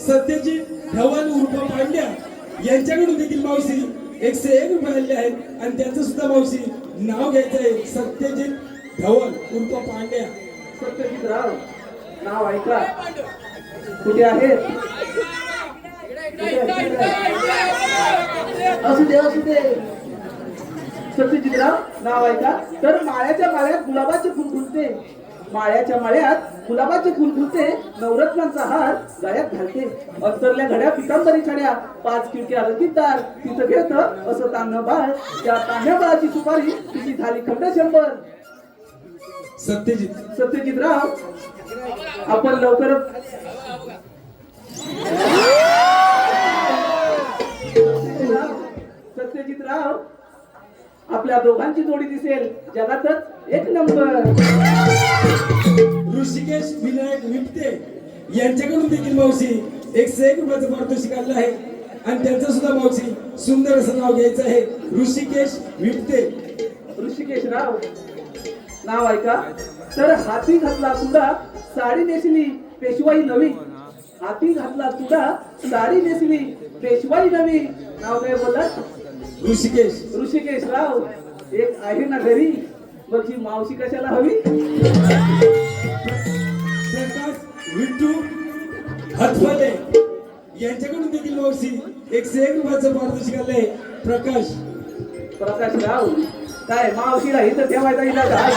सत्यजित धवन उर्फ पांड्या यांच्याकडून देखील मावशी 1 से 1 रुपये आले आहेत आणि त्यांचं सुद्धा मावशी नाव घ्यायचं आहे सत्यजित धवन उर्फ पांड्या. सत्यजित राव नाव ऐका. कुठे आहे. असू दे असू दे. सत्यजितराव नाव ऐका. तर माळ्याच्या माळ्यात गुलाबाचे फुल फुलते. माळ्याच्या माळ्यात गुलाबाचे फुल फुलते. नवरत्नांचा हार गळ्यात घालते. अंतरल्या घड्या पितांबरी छड्या. 5 खिडक्या रंगीतदार. तिथं घेत असं तान्ह बाळ. त्या तान्ह्या बाळाची सुपारी तिची झाली खंड 100. सत्यजितराव आपण लवकरच आपल्या दोघांची जोडी दिसेल जगातच एक नंबर. ऋषिकेश विनायक विपते यांच्याकडून देखील मावशी 101 रुपयाचं पारितोषिक आलं आहे आणि त्यांचं सुद्धा मावशी सुंदर असं नाव घ्यायचं आहे ऋषिकेश विपते. ऋषिकेश राव नाव ऐका. तर हाती घातला तुला साडी नेसली पेशवाई नवी. हाती घातला तुला साडी नेसली पेशवाई नवी. नाव काय बोलत? ऋषिकेश. ऋषिकेश राव एक आहे ना घरी, मग ही मावशी कशाला हवी? प्रकाश विठ्ठू हतफले यांच्याकडून देखील मावशी 101 रुपयाचं पारितोषिक आलंय. प्रकाश राव काय मावशीला इथं ठेवायचा इलाज आहे?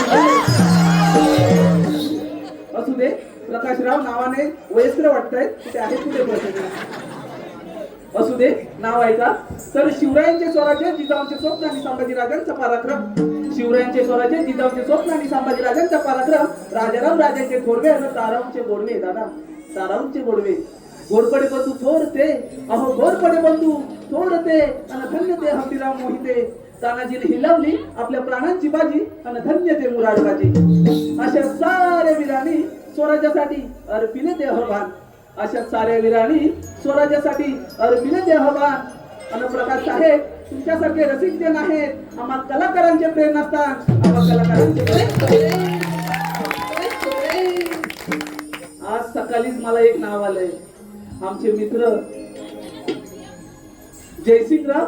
असू दे. प्रकाशराव नावाने वयस्कर वाटतायत, ते आहेत कुठे प्रश्न? असू दे. नाव ऐका. तर शिवरायांचे स्वराज्य जिजाऊंचे स्वप्न आणि संभाजीराजांचा पराक्रम. शिवरायांचे स्वराज्य जिजाऊंचे स्वप्न आणि संभाजीराजांचा पराक्रम. राजाराम राजांचे थोरवे आणि ताराऊंचे गोडवे. दादा ताराऊंचे गोडवे. गोरपडे बंधू थोरते, अहो गोरपडे बंधू थोरते आणि धन्य ते हंबीराव मोहिते. तानाजीने हिलावली आपल्या प्राणांची बाजी आणि धन्य ते मुराडबाजी. अशा साऱ्या वीरांनी स्वराज्यासाठी अर्पिले देहभान. अशा साऱ्या वीरांनी स्वराज्यासाठी अर्पिले देहभान. आणि प्रकाश साहेब तुमच्यासारखे रसिक जन आहेत आम्हा कलाकारांचे प्रेरणास्थान. आम्हा कलाकारांचे आज सकाळीच मला एक नाव आलंय. आमचे मित्र जयसिंगराव.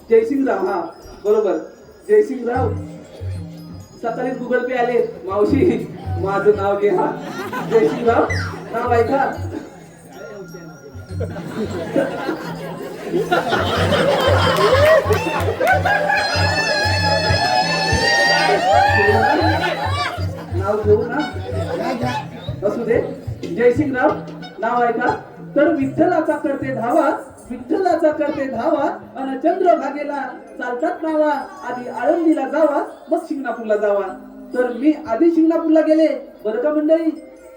जयसिंगराव हा बरोबर जयसिंगराव. सकाळी गुगल पे आले. मावशी माझं नाव घे. हा जयसिंगराव नाव ऐका. नाव घेऊ ना. असू दे. जयसिंगराव नाव ऐका. तर विठ्ठलाचा करते धावा, विठ्ठलाचा करते धावा आणि चंद्रभागेला चालतात नावा. आधी आळंदीला जावा मग शिंगणापूरला जावा. तर मी आधी शिंगणापूरला गेले बरं का मंडळी.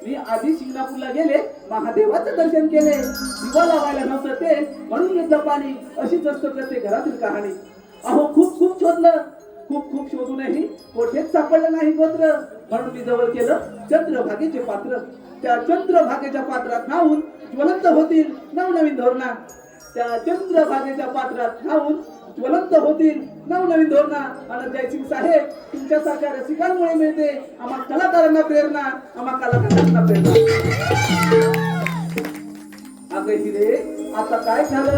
मी आधी शिंगणापूरला गेले, महादेवाचं दर्शन केले. दिवा लावायला नव्हतं ते म्हणून घेतलं पाणी. अशीच असतं प्रत्येक घरातील कहाणी. अहो खूप खूप शोधलं, खूप खूप शोधूनही कोठेच सापडलं नाही गोत्र. म्हणून मी जवळ केलं चंद्रभागेचे पात्र. त्या चंद्रभागेच्या पात्रात न्हावून ज्वलंत होतील नवनवीन धोरणा. त्या चंद्रभागेच्या पात्रात न्हावून ज्वलंत होतील नवनवीन धोरणा. आणि जयसिंग साहेब तुमच्यासारख्या रसिकांमुळे मिळते आम्हा कलाकारांना प्रेरणा. आम्हा कलाकारांना प्रेरणा. अगं हिरे आता काय झालं?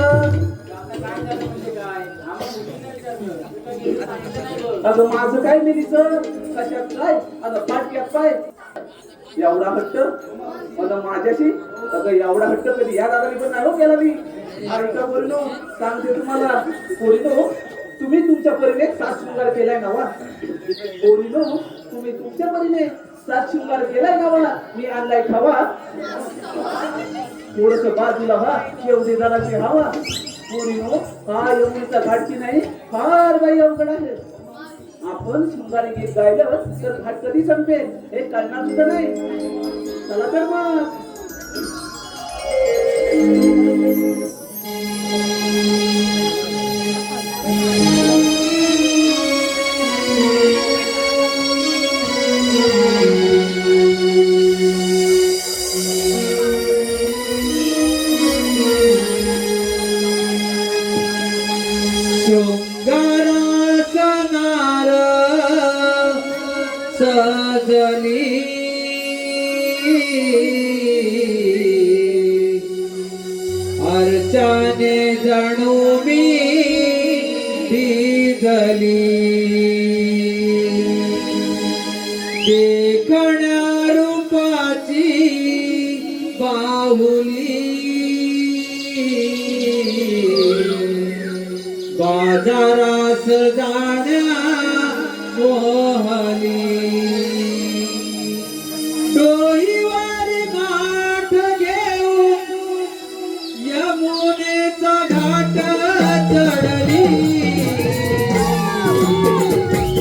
अगं माझं काय मिलीचं कशात काय? अगं पाटक्यात पाय एवढा हट्ट अगं माझ्याशी. अगं एवढा हट्ट कधी या दादाने पण नाही हो केला मी. ऐका पोरीनो सांगते तुम्हाला. पोरीनो तुम्ही तुमच्या परीने सात शृंगार केलाय नावा. पोरीनो तुम्ही तुमच्या परीने सात शृंगार केलाय नावा. मी आणलाय खावा. थोडस बाजूला व्हा एवढी जराची हवा. पोरीनो हा एवढीचा घाटची नाही फार बाई अवघड आहे. आपण शृंगारी गीत गायलं तर घाट कधी संपेल हे कळणार सुद्धा नाही. चला तर मग. शृंगाराचा नार सजली अर्चाने जणू मी भिजली. देखण्या रूपाची बाहुली बाजारास जाण्या मोहली. डोईवर गाठ घेऊन यमुनेचा घाट चढली.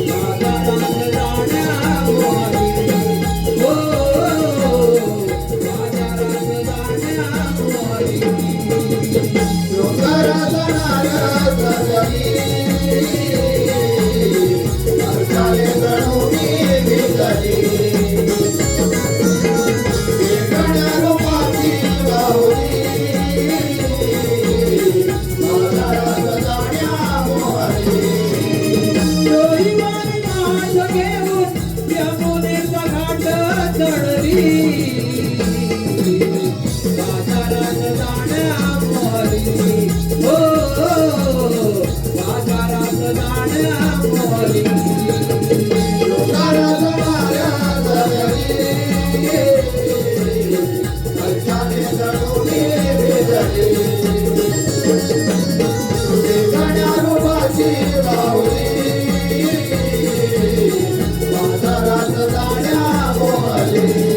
बाजारास जाण्या मोहली. हो बाजारास जाण्या मोहली. डोंगराचा नारळ सजली गण्यारूपाची बाहुली बाजारात जाण्या मोहली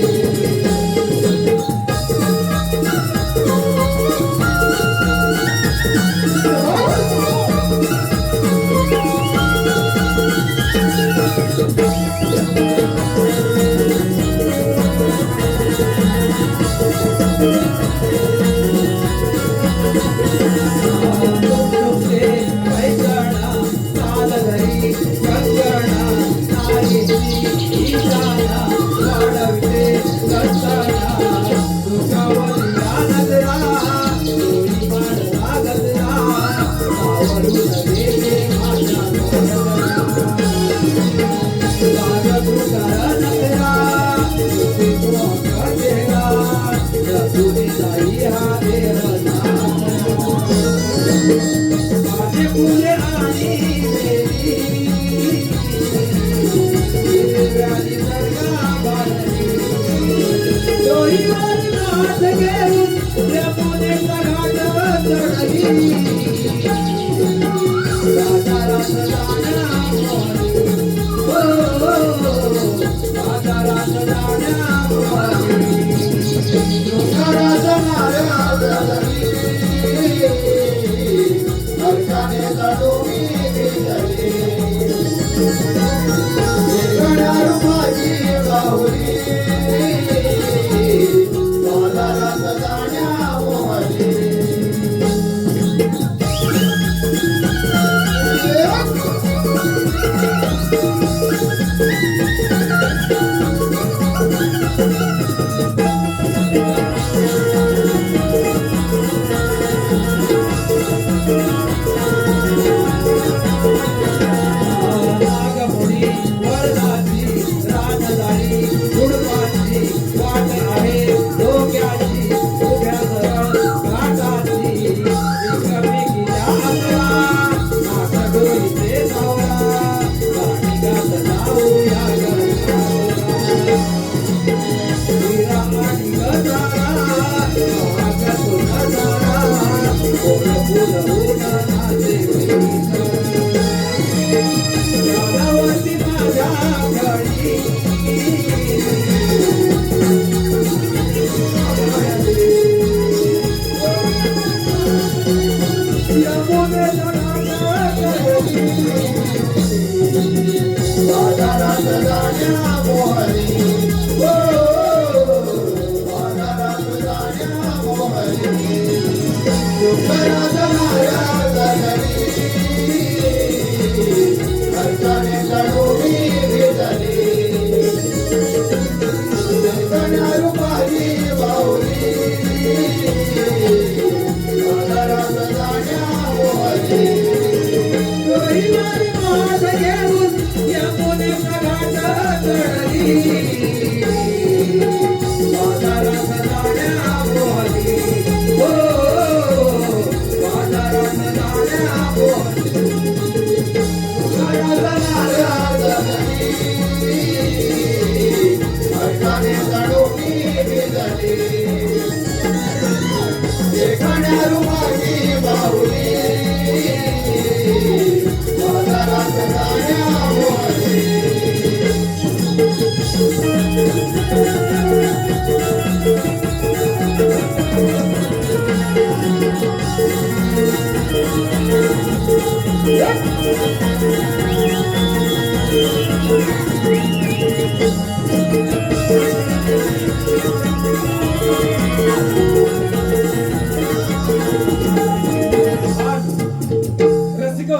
रसिको,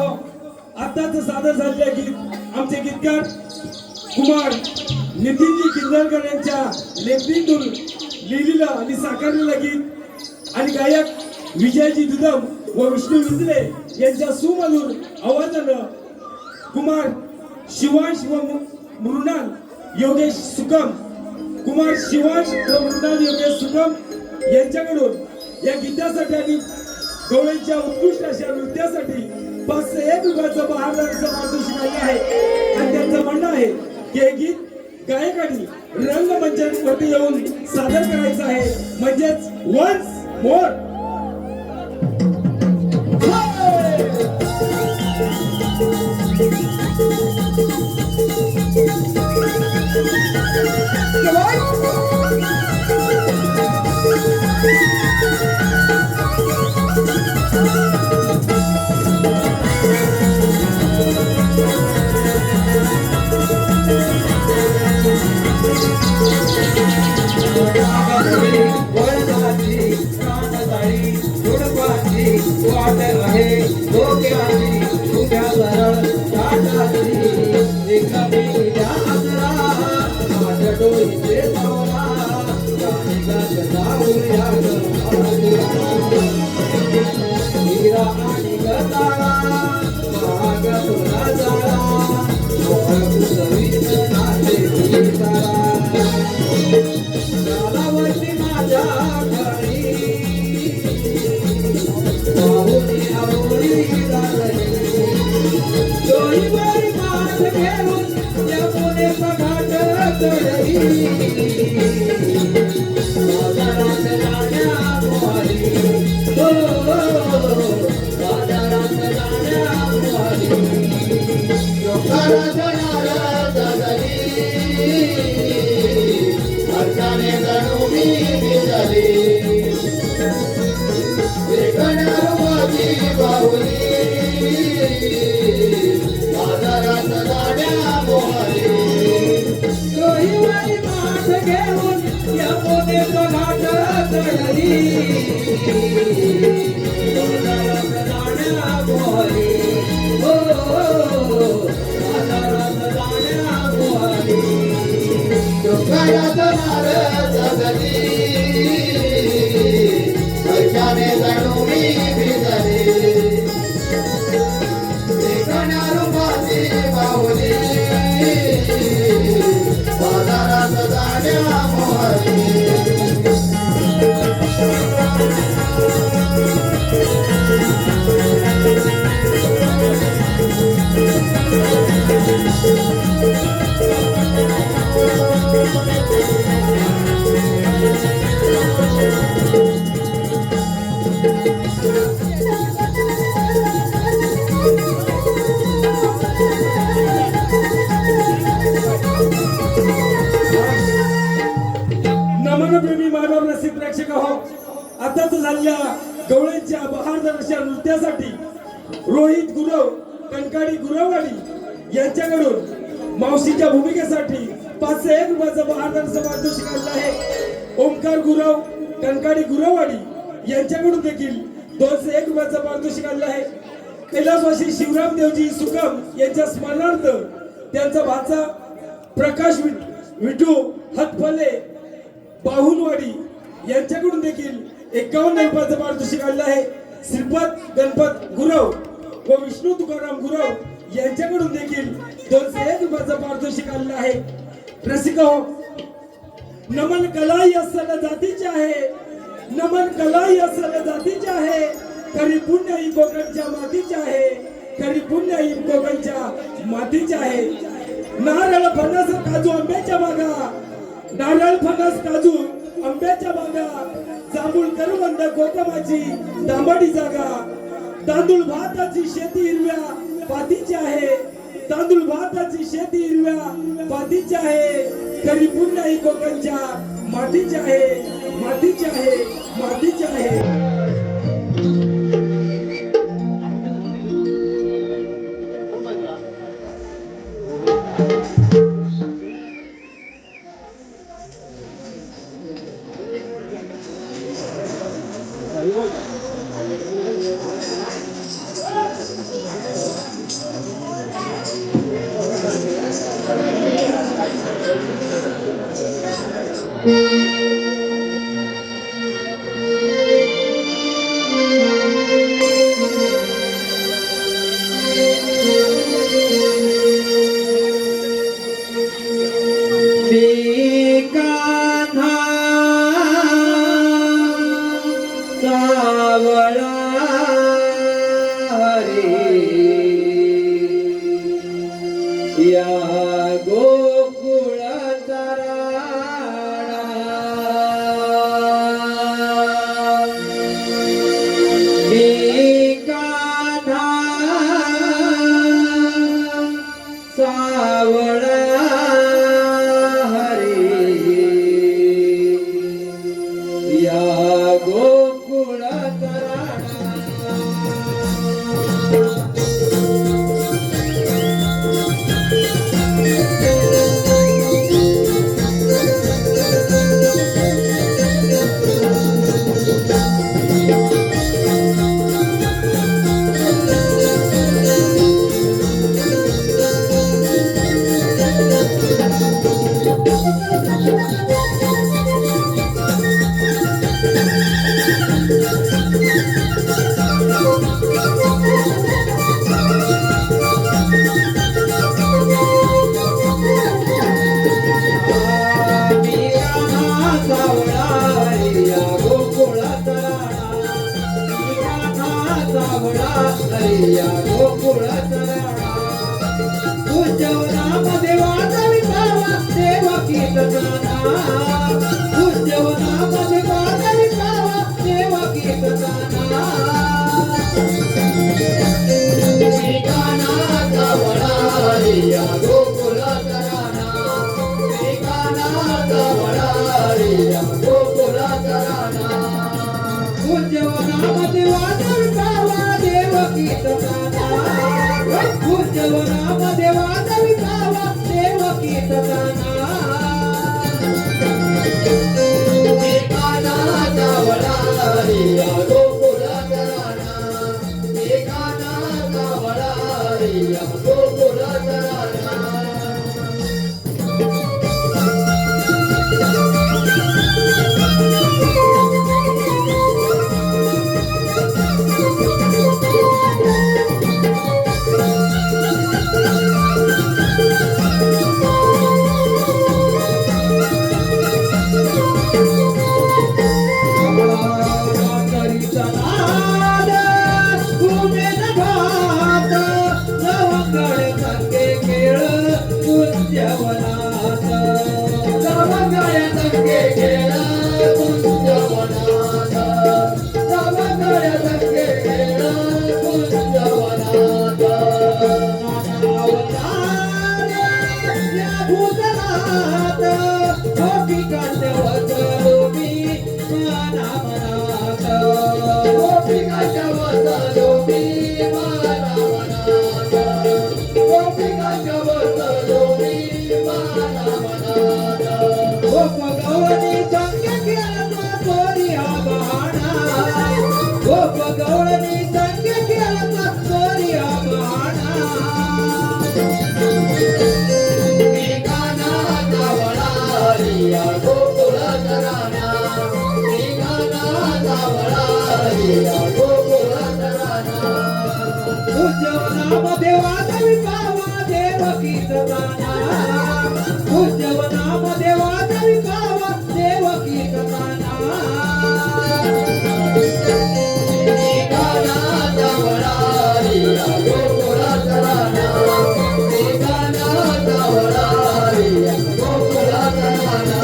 आताच सादर झालेले गीत आमचे गीतकार कुमार नितीनजी किंजळकर यांच्या लेखणीतून लिहिलेलं आणि साकारलेलं गीत आणि गायक विजयजी दुदम व विष्णू विंदले यांच्या सुमधुर आवाजानं कुमार शिवांश व मृणाल योगेश सुकम कुमार शिवांश व मृणाल योगेश सुकम यांच्याकडून या गीतासाठी आणि गवळीच्या उत्कृष्ट अशा नृत्यासाठी 5 ते 1 रुपयाचं बहादरचं पारितोषिक आले आहे आणि त्यांचं म्हणणं आहे की हे गीत गायकांनी रंगमंचावरती येऊन सादर करायचं आहे म्हणजेच वन्स मोर आणि गताळा महाग तुला जाळा कुसवीत नाचे तुझारा कालावधी माझ्या घरी पाहुणी आवडी झाली डोईवर मात घेऊन यमुने पघाट चढली बाजारात जाण्या मोहारी हो बाजारात जाण्या मोहारी लोकांना नाराज झाली हर्षाने जणू मी भिजली विकणारी बाहुली बाजारात जाण्या मोहारी डोईवर मात घेऊन यमुने पघाट चढली बाजारात जाण्या मोहारी हो बाजारात जाण्या मोहारी डोक्यात नारळ जगली पैशाने जणू मी भिजली रुपाची बाहुली बाजारात जाण्या मोहारी नमन प्रेमी मानव रसिक प्रेक्षक हो, आताच झालेल्या गवळ्यांच्या बहारदार नृत्यासाठी रोहित गुरव कणकाडी गुरववाडी यांच्याकडून मावशीच्या भूमिकेसाठी 501 रुपयाचा बहारदार पारितोषिक आलेला आहे. ओमकार गुरव कणकाडी गुरववाडी यांच्याकडून देखील 201 रुपयाचा पारितोषिक आलेला आहे. कैलासवासी शिवराम देवजी सुकम यांच्या स्मरणार्थ त्यांचा भाचा प्रकाश विठू हातफले बाहुलवाडी यांच्याकडून देखील 51 रुपयाचं पारितोषिक आलेलं आहे. श्रीपाद गणपत गुरव व विष्णू तुकाराम गुरव यांच्याकडून देखील 201 रुपयाचं पारितोषिक आलेलं आहे. रसिक हो, नमन कला या सर्व जातीची आहे, नमन कला या सर्व जातीची आहे, खरी पुण्य ही कोकणच्या मातीची आहे, खरी पुण्य ही कोकणच्या मातीची आहे. नारळ फणस काजू आंब्याच्या बागा, नारळ फणस काजू आंब्याच्या बागा, जांभूळ करवंद कोकमाची दांबाडी जागा, तांदूळ भाताची शेती हिरव्या पातीची आहे, तांदूळ भाताची शेती हिरव्या पातीची आहे, खरी पुण्य ही कोकणच्या मातीची आहे, मातीची आहे, मातीची आहे. या गोकुळाचा राणा मी कान्हा सावळा हरी या गोकुळाचा राणा धावला हरी या गोकुळाचा राणा उज्जवनामध्ये वाजवी पावा देवकीच गाणा उज्जवनामध्ये वाजवी पावा देवकीच गाणा गाना गावला हरी या गोकुळाचा राणा गाना गावला हरी या गोकुळाचा राणा उज्जवनामध्ये वाजवी पावा देवकीच गाणा उज्जवनामध्ये वाजवी पावा देवकीच गाणा गाना गावला हरी या गोकुळाचा राणा गाना गावला हरी या गोकुळाचा राणा करीचा नाद उमेद भात नवकळे संगे खेळ उद्यावनात नवकळे संगे खेळ कुंजवनात नवकळे संगे खेळ कुंजवनात अवतार या भूतनात गोपिकांच्या वचलोबी मना मनात गोपिकाच्या वसलोबी माना मनात गोपिकाच्या वसलोबी माना मनात गोप गवळणी संगे खेळता तोरिया बहाणा गोप गवळणी संगे खेळता तोरिया बहाणा गाना गावला हरी या गोकुळाचा राणा गाना गावला हरी या गोकुळाचा राणा उज्जवनामध्ये वाजवी पावा देवकीच गाणा उज्जवनामध्ये वाजवी पावा देवकीच गाणा गाना गावला हरी या गोकुळाचा राणा गाना गावला हरी या गोकुळाचा राणा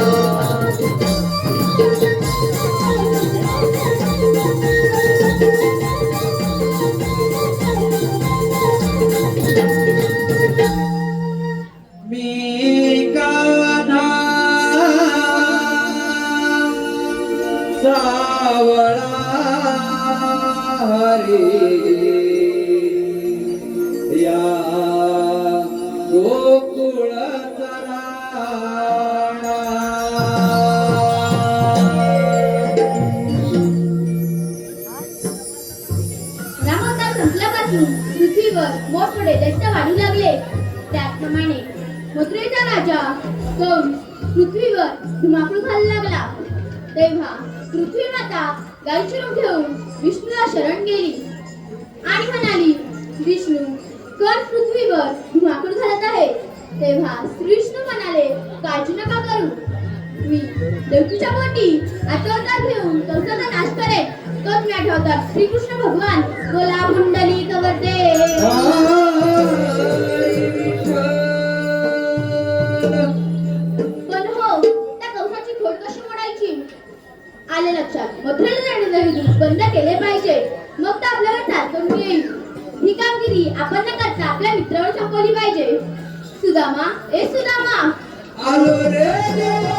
मी कान्हा सावळा हरी या गोकुळाचा राणा रामावतार संपल्यापासून पृथ्वीवर मोठमोठे दैत्य वाढू लागले. त्याचप्रमाणे मथुरेचा राजा कंस पृथ्वीवर धुमाकूळ घालू लागला. तेव्हा पृथ्वी माता गाई शिरून घेऊन विष्णूला शरण गेली आणि म्हणाली, विष्णू, कंस पृथ्वीवर धुमाकूळ घालत आहे. तेव्हा श्री विष्णू म्हणाले, काळजी नका करू, मी देवकीच्या पोटी आठवतार घेऊन कंसाचा नाश करेन. तो तुम्ही आठवतात श्रीकृष्ण भगवान बोला कुंडली कवरते. पण हो, त्या कंसाची खोड कशी मोडायची? आले लक्षात. मथुरेला जाण्याचे दूत बंद केले पाहिजे, मग तर आपल्याला तारतम्य येईल. ही कामगिरी आपण न करता आपल्या मित्रावर सोपवली पाहिजे. सुदामा, ए सुदामा, आलो रे देवा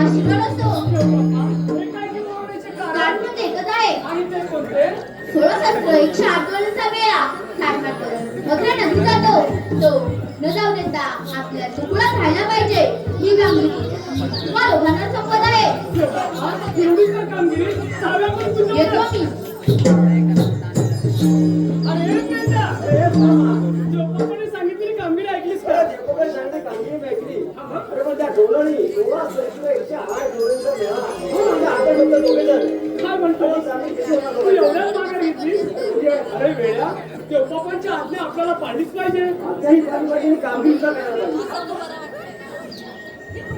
आशीर्वाद असो. काढून एकच आहे. 16 108 वेळा ठाठमाठ करत मथुरा नदी जातो. तो न जाऊ देता आपल्या चुकुळात राहायला पाहिजे. ही कामगिरी तुम्हा लोकांना सोपत आहे. येतो मी. सांगितलेली कामगिरी ऐकलीस का? चांगली मैत्री. अरे पण त्या डोळणी, डोळा सर 108 डोळ्यांचा मेळा. म्हणजे आता फक्त दोघे जण. काय म्हणतो आणि चांगली किती होणार तू बघा. एवढ्याच मागे घेतलीस अरे वेळा देवबापांच्या आज्ञा आपल्याला पाळलीच पाहिजे आताही पाठीमागे कामगिरीचा करायला लागली.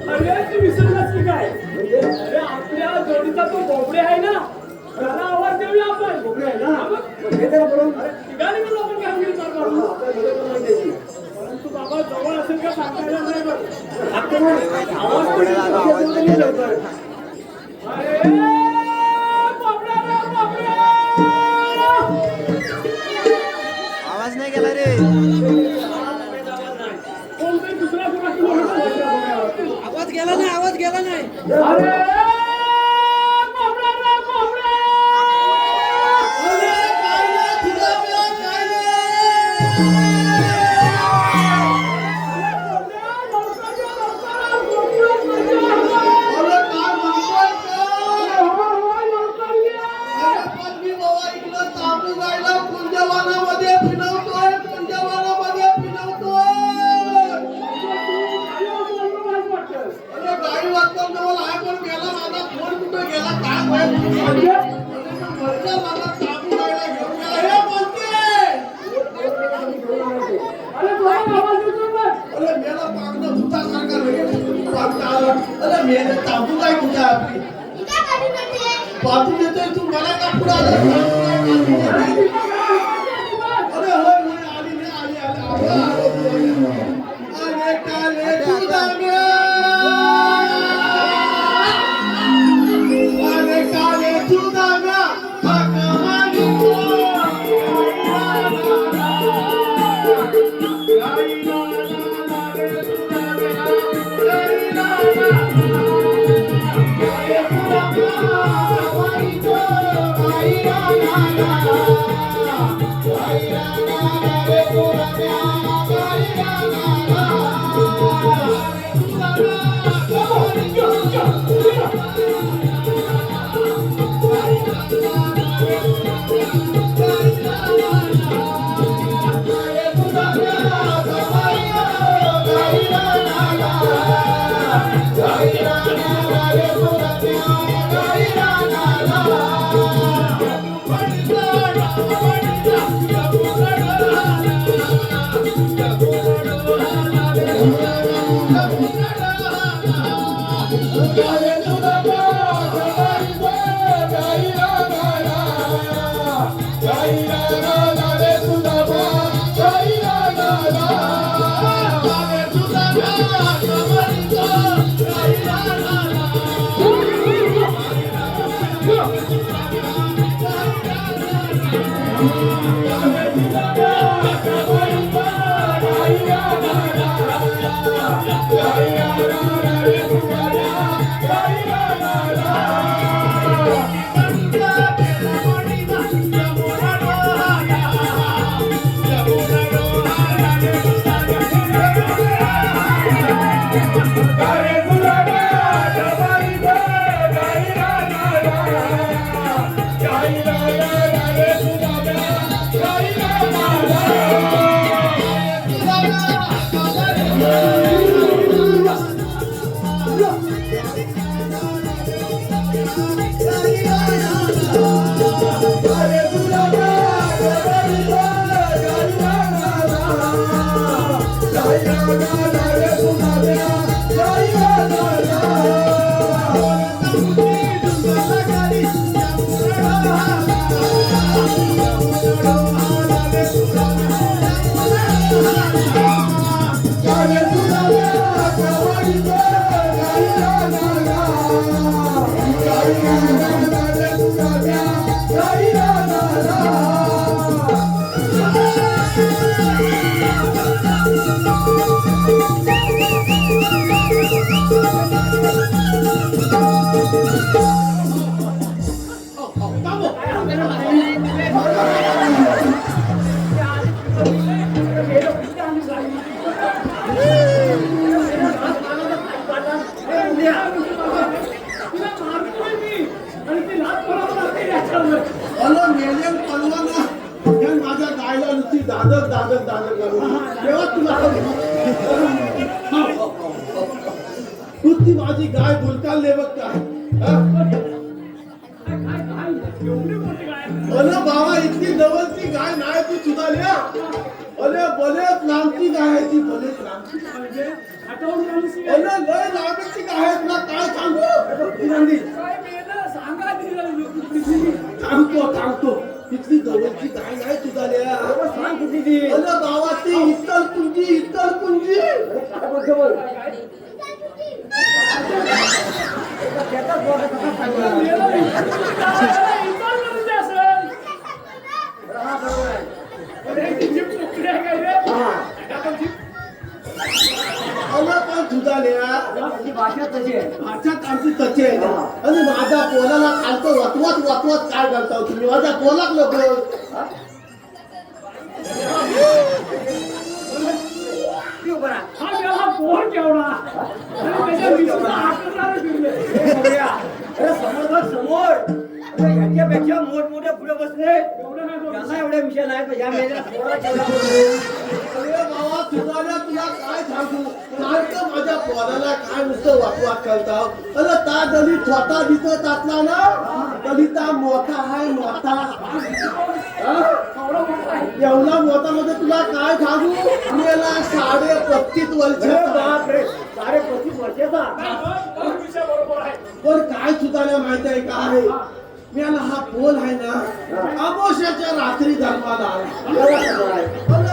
अरे तू विसरलास की काय म्हणजे अरे आपल्या जोडीचा तो बोबडे आहे ना त्याला आवाज देऊया आपण बोबडे आहे ना? हा मग. मग हे त्याला बोलवून निघाली करू आपण कामगिरी पार पाडू आपल्या मदत करून द्यायची. परंतु बाबा जवळ असेल का सांगता येणार नाही बघ आता मग आवाज पण नाही लवकर. अरे बापरे रे बापरे आवाज नाही गेला रे. कोणतरी दुसरा कोणाची बोलत आवाज गेला नाही, आवाज गेला नाही. अरे बापरे रे बापरे अरे काय रे तुला मिळा काय रे अरे काय म्हणतोय का अरे पण मी बाबा इकडं तांबू गायला कुंजवानामध्ये फिरवतोय कुंजवानामध्ये फिरवतोय अरे गाडी वाजता मला आहे पण गेला माझा फोन कुठे गेला काय माहिती म्हणलं मला तांबू गायला घेऊन गेला हे म्हणते अरे मेला पागणं भूतासारखा लगेच पागता आला अरे मेले तांबू काय कुठे आपली ही काय काठी पडते? पाठवून देतोय तू मला का पुढे आला अरे होय होय आली रे आली आली अरे काले तू दाम्या अरे काले तू दाम्या हक मानितो दादक दादक दादक तेव्हा तुला ती माझी गाय बोलकालले बघ काय अरे बाबा इतकी जवळची गाय नाही ती सुधारल्या अरे बलेच लांबची गाय आहे ती बलेच लांबची अरे लय लांबची गाय आहे तुला काय सांगू सांगतो तिथली जवळची गाय नाही सुधारल्या सांग कुठली ती अरे बाबा ती इतर पुंजी काय बोलतो बोल भाषात आमची तशी आहे आणि माझ्या पोलाला खालतो वतवत काय करता तुम्ही माझ्या पोलाक लोक समोर याच्यापेक्षा मोठमोठ्या पुढे बसले एवढ्या विषय नाही या मेल्या अरे बाबा तुझ्या तुला काय सांगू सारखं माझ्या पोराला काय नुसतं वाकवाक करता अरे ता दलित स्वतः दिसत असला ना दलिता मोठा आहे मोठा एवढा मोठा मध्ये तुला काय सांगू मेला 35 वर्ष बापरे 35 वर्षाचा पण काय सुधारल्या माहिती आहे काय मेला हा पोल आहे ना अमावस्याच्या रात्री जन्माला आला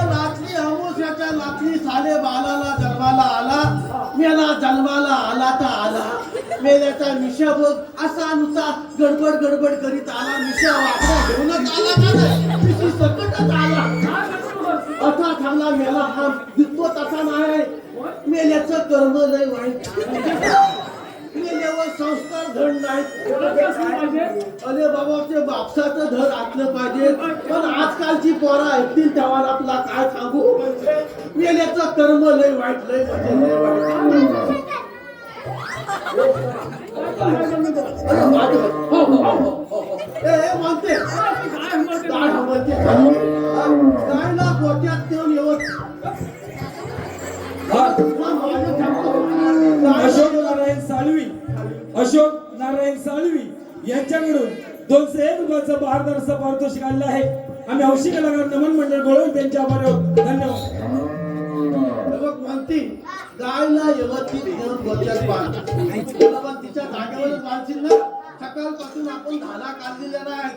रात्री अमावस्याच्या रात्री साले बालाला जन्माला आला मेला जन्माला आला तर आला मेल्याचा मिशा बघ असा नुसता गडबड करीत आला मिशा वाकडा घेऊनच आला का नाही मिशी सकटच आला असा थांबला मेला हा दिसतो तसा नाही मेल्याचं कर्म नाही वाईट मेल्यावर संस्कार धड नाही अरे बाबा ते बापसाचं धड असलं पाहिजे पण आजकालची पोरा ऐकतील तेव्हा तुला काय सांगू मेल्याचं कर्म लय वाईट लय म्हणजे लय वाईट अरे माझं म्हणते काय ना गोट्यात ठेवून अशोक नारायण साळवी यांच्याकडून 201 रुपयाचं बहारदारचं पारितोषिक आलेलं आहे. आम्ही हौशी कलाकार नमन मंडळ गोळवून त्यांच्या आभार आहोत. धन्यवाद. म्हणती गायला व्यवस्थित घेऊन गोट्यात बांध पण तिच्या जागेवरच बांधशील ना सकाळपासून आपण धाला काढलेल्या नाही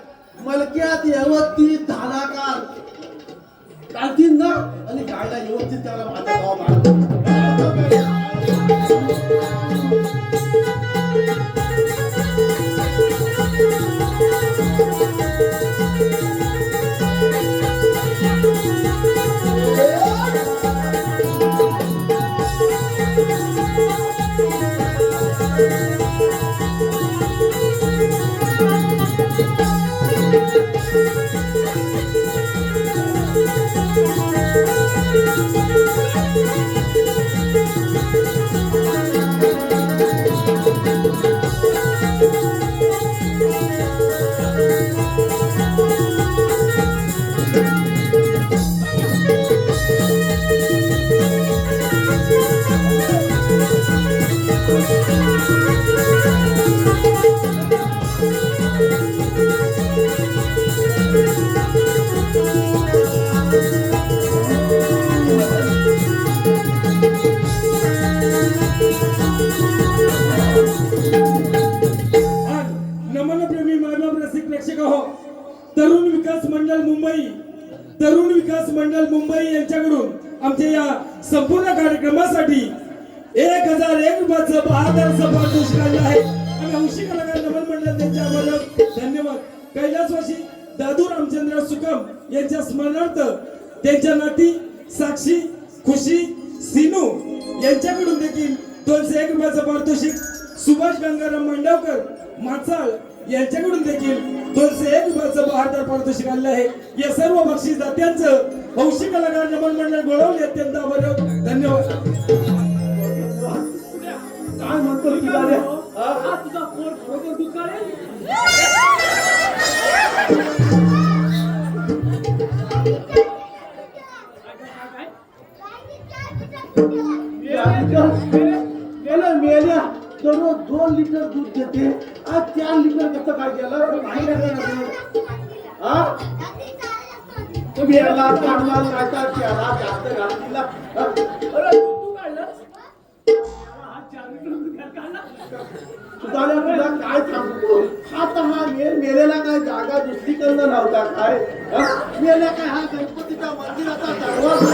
मलक्यात व्यवस्थित धाला काढतील ना आणि गायला व्यवस्थित त्याला माझा भाव बांध तरुण विकास मंडळ मुंबई यांच्याकडून आमच्या या संपूर्ण कार्यक्रमासाठी 1001 रुपयाचं बहादरचं पारितोषिक आलेलं आहे. आम्ही हौशी कलाकार नमन मंडळ त्यांच्या आभार. धन्यवाद. कैलासवासी दादू रामचंद्र सुकम यांच्या स्मरणार्थ त्यांच्या नाती साक्षी खुशी सिनू यांच्याकडून देखील 201 रुपयाचं पारितोषिक सुभाष गंगाराम मांडवकर माचाळ यांच्याकडून देखील 201 रुपयाचं बहादर पारितोषिक आलेलं आहे. या सर्व बक्षीस दात्यांचं हौशी कलाकार नमन मंडळ गोळवले अत्यंत आभार. धन्यवाद. काय म्हणतो की दादा तुझा पोट खरोखर दुखाळे. मेल्या दररोज 2 लिटर दूध देते, आज 4 लिटर कसं काय गेलं नाही हा तुम्ही याला काढला नाटा त्याला जास्त घातला अरे तू काढलं सुधारल्या तुला काय सांगतो आता हा मेलेला काय जागा दुसरीकडनं नव्हता काय मेल्या काय हा गणपतीच्या मंदिराचा दरवाजा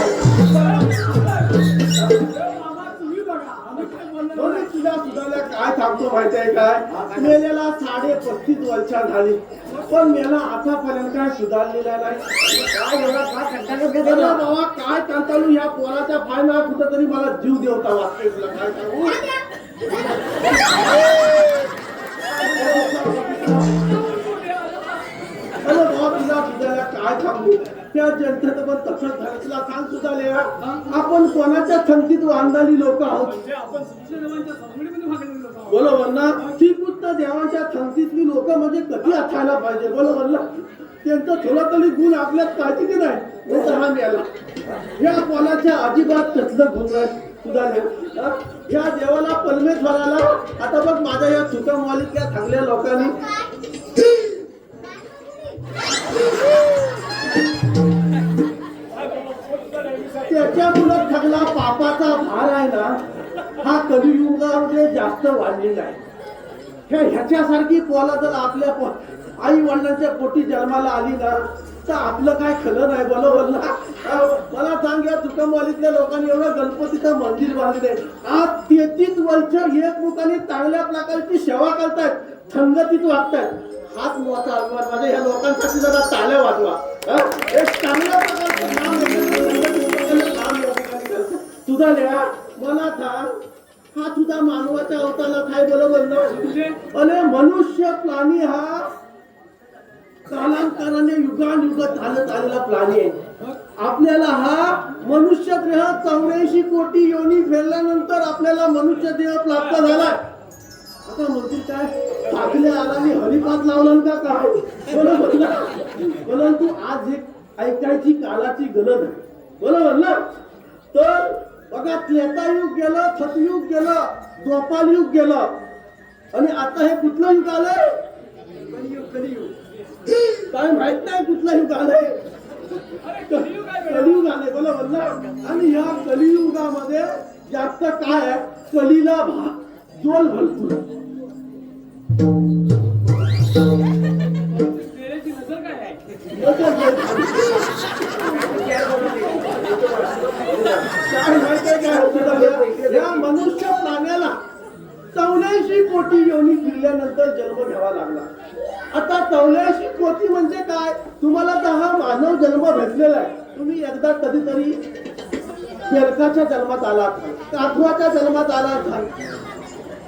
तुला सुधारल्या काय सांगतो माहितीये काय मेलेला 35 वर्ष झाली पण मेला आतापर्यंत काय सुधारलेला नाही काय एवढा काय कंटाळा बाबा काय कंटाळू या पोराच्या पायना कुठं तरी मला जीव देवता वाटतोय तुला काय सांगू अरे बाबा तुला सुधारल्या काय सांगू त्या जनतेचं पण तसंच झालं तुला सांग सुधारल्या आपण कोणाच्या संगतीत वांधाली लोक आहोत बरोबर ना श्रीकृष्ण देवांच्या संगतीतली लोक म्हणजे कधी असायला पाहिजे बरोबर ना त्यांचं थोडं तरी गुण आपल्यात पाहिजे की नाही तर हा मिळाला या कोणाच्या अजिबात कसलं गुण नाही सुधारल्या या देवाला परमेश्वराला आता बघ माझ्या या सुकामवालीतल्या चांगल्या लोकांनी त्याच्यामुळे सगळा पापाचा भार आहे ना हा कलियुगामध्ये जास्त वाढलेला आहे ह्याच्यासारखी पोला जर आपल्या आई वडिलांच्या पोटी जन्माला आली ना तर आपलं काय खरं नाही बरोबर ना मला सांग या तुकमवालीतल्या लोकांनी एवढं गणपतीचं मंदिर बांधले आज 33 वर्ष एकमुखाने चांगल्या प्रकारची सेवा करतायत संगतीत वागतायत हाच मोठा अभिमान माझ्या ह्या लोकांसाठी जरा टाळ्या वाजवा एक चांगल्या प्रकारचं नाम सुधारल्या मला सांग हा तुझा मानवाच्या अवतारात आहे बरोबर ना अरे मनुष्य प्राणी हा कालांतराने युगानुयुग चालत आलेला प्राणी आहे आपल्याला हा मनुष्य देह 84 कोटी योनी फेरल्यानंतर आपल्याला मनुष्य देह प्राप्त झालाय आता म्हणतील काय टाकल्या आलाने हरिपाठ लावला का काय बरोबर ना परंतु आज एक ऐकायची काळाची गरज आहे बरोबर ना तर बघा त्रेतायुग गेलं सतयुग गेलं द्वापार युग गेलं आणि आता हे कुठलं युग आलंय कलियुग काय माहित नाही कुठलं युग आलंय कलियुग आलंय बरोबर ना आणि या कलियुगामध्ये जास्त काय आहे कलीला जोल भरपूर या मनुष्य प्राण्याला 84 कोटी योनी फिरल्यानंतर जन्म घ्यावा लागला आता 84 कोटी म्हणजे काय तुम्हाला तर हा मानव जन्म भेटलेला आहे तुम्ही एकदा कधीतरी बेडकाच्या जन्मात आला काठवाच्या जन्मात आला असाल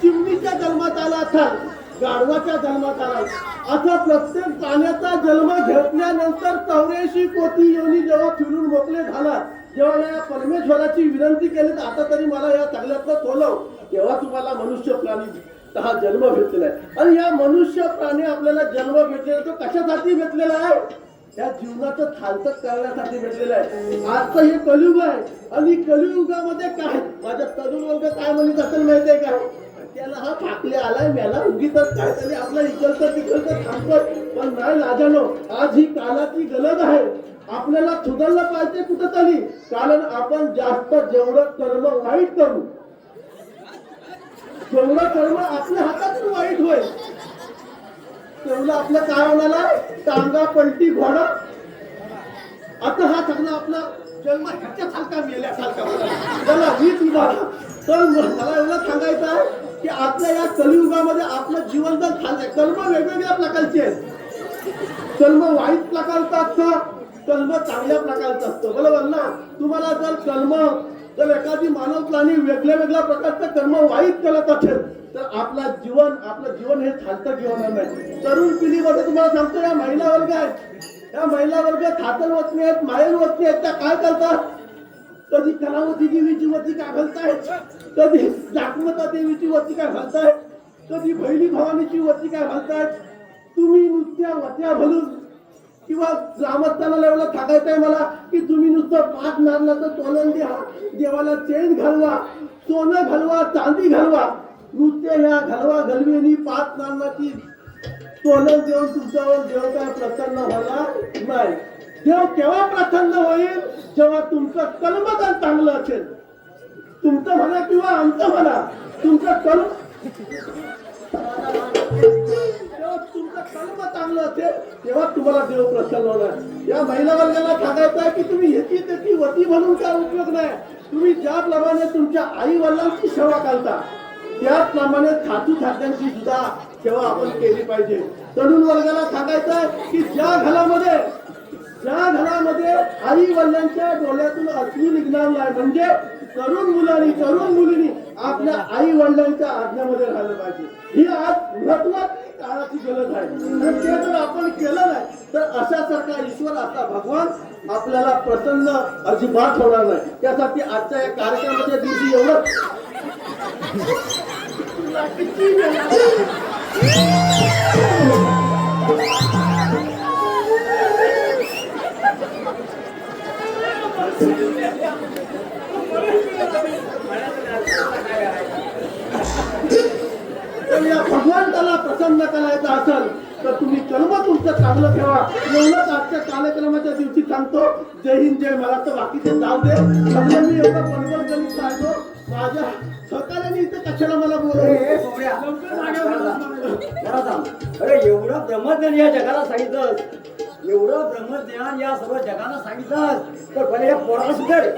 चिमणीच्या जन्मात आला असाल गाढवाच्या जन्मात आला असा प्रत्येक प्राण्याचा जन्म घेतल्यानंतर 84 कोटी योनी जेव्हा फिरून मोकळे झाला जेव्हा या परमेश्वराची विनंती केली तर आता तरी मला या सगळ्यातलं तोलव तेव्हा तुम्हाला मनुष्य प्राणी हा जन्म भेटलेला आहे आणि या मनुष्य प्राणी आपल्याला जन्म भेटलेला तो कशासाठी भेटलेला आहे या जीवनाचं थालतक करण्यासाठी भेटलेलं आहे आजचं हे कलियुग आहे आणि कलियुगामध्ये काय माझ्या तरुण वर्ग काय म्हणत असेल माहितीये का त्याला हा फाकले आलाय मेला उगीच काहीतरी आपला इकडचं तिकडचं थांबतोय पण नाही राजानो आज ही कालाची गरज आहे आपल्याला सुधारलं पाहिजे कुठं तरी कारण आपण जास्त जेवढं कर्म वाईट करू जेवढं कर्म आपल्या हातातून वाईट होईल तेवढं आपलं काय होणार टांगा पलटी घोडा आता हा सगळा आपला जन्म ह्याच्यासारखा मेल्यासारखा त्याला वीज उभारला तर मला एवढं सांगायचं आहे की आपल्या या कलियुगामध्ये आपलं जीवन जर झालंय कर्म वेगवेगळ्या प्रकारचे आहेत कर्म वाईट प्रकारचं असतं कर्म चांगल्या प्रकारचं असतं बरोबर ना तुम्हाला जर एखादी मानव प्राणी वेगळ्या वेगळ्या प्रकारचं कर्म वाईट करत असेल तर आपलं जीवन हे थालतं जीवन नाही तरुण पिढीमध्ये तुम्हाला सांगतो या महिला वर्ग आहेत या महिला वर्ग थातल वतनी आहेत मायल वतनी आहेत त्या काय करतात कधी कलावती देवीची वतिका घालतायत कधी जागमता देवीची वतिका घालतायत कधी भैली भवानीची वतिका घालतायत तुम्ही नुसत्या वत्या भरून किंवा ग्रामस्थांना एवढं सांगायचंय मला की तुम्ही नुसतं 5 नारळाचं तोलन द्या देवाला चेन घालवा सोनं घालवा चांदी घालवा नुसते ह्या घालवा घलवेनी 5 नानाची तोलन देऊन तुमच्यावर देव काय प्रसन्न होणार नाही. देव केव्हा प्रसन्न होईल जेव्हा तुमचं कर्मदान चांगलं असेल. तुमचं म्हणा किंवा आमचं म्हणा, तुमचं कर्म तुमचं कर्म चांगलं असेल तेव्हा तुम्हाला देव प्रसन्न होणार. या महिला वर्गाला सांगायचं आहे की तुम्ही ह्याची त्याची वती म्हणून काय उपयोग नाही. तुम्ही ज्याप्रमाणे तुमच्या आई वडिलांची सेवा करता त्याचप्रमाणे सासू सासऱ्यांची सुद्धा सेवा आपण केली पाहिजे. तरुण वर्गाला सांगायचं आहे की ज्या घरामध्ये आई वडिलांच्या डोळ्यातून अश्रू निघणार नाही, म्हणजे तरुण मुलींनी आपल्या आई वडिलांच्या आज्ञामध्ये राहिलं पाहिजे. ही आज महत्वाची काळाची गरज आहे. आणि ते जर आपण केलं नाही तर अशासारखा ईश्वर असा भगवान आपल्याला प्रसन्न अजिबात होणार नाही. त्यासाठी आजच्या या कार्यक्रमाच्या दिवशी एवढं तर या भगवंताला प्रसन्न करायचं असेल तर तुम्ही कर्म तुमचं चांगलं ठेवा. एवढंच आजच्या कार्यक्रमाच्या दिवशी सांगतो. जय हिंद जय महाराष्ट्र. बाकीचे जाऊ दे. सगळे मी एवढं बडबड करीत राहतो. माझ्या सहकार्याने इथे कशाला मला अरे एवढं ब्रह्मज्ञान या जगाला सांगितलं, एवढं ब्रह्मज्ञान या सर्व जगाला सांगितलं, तर पहिले या पोराला सुधार.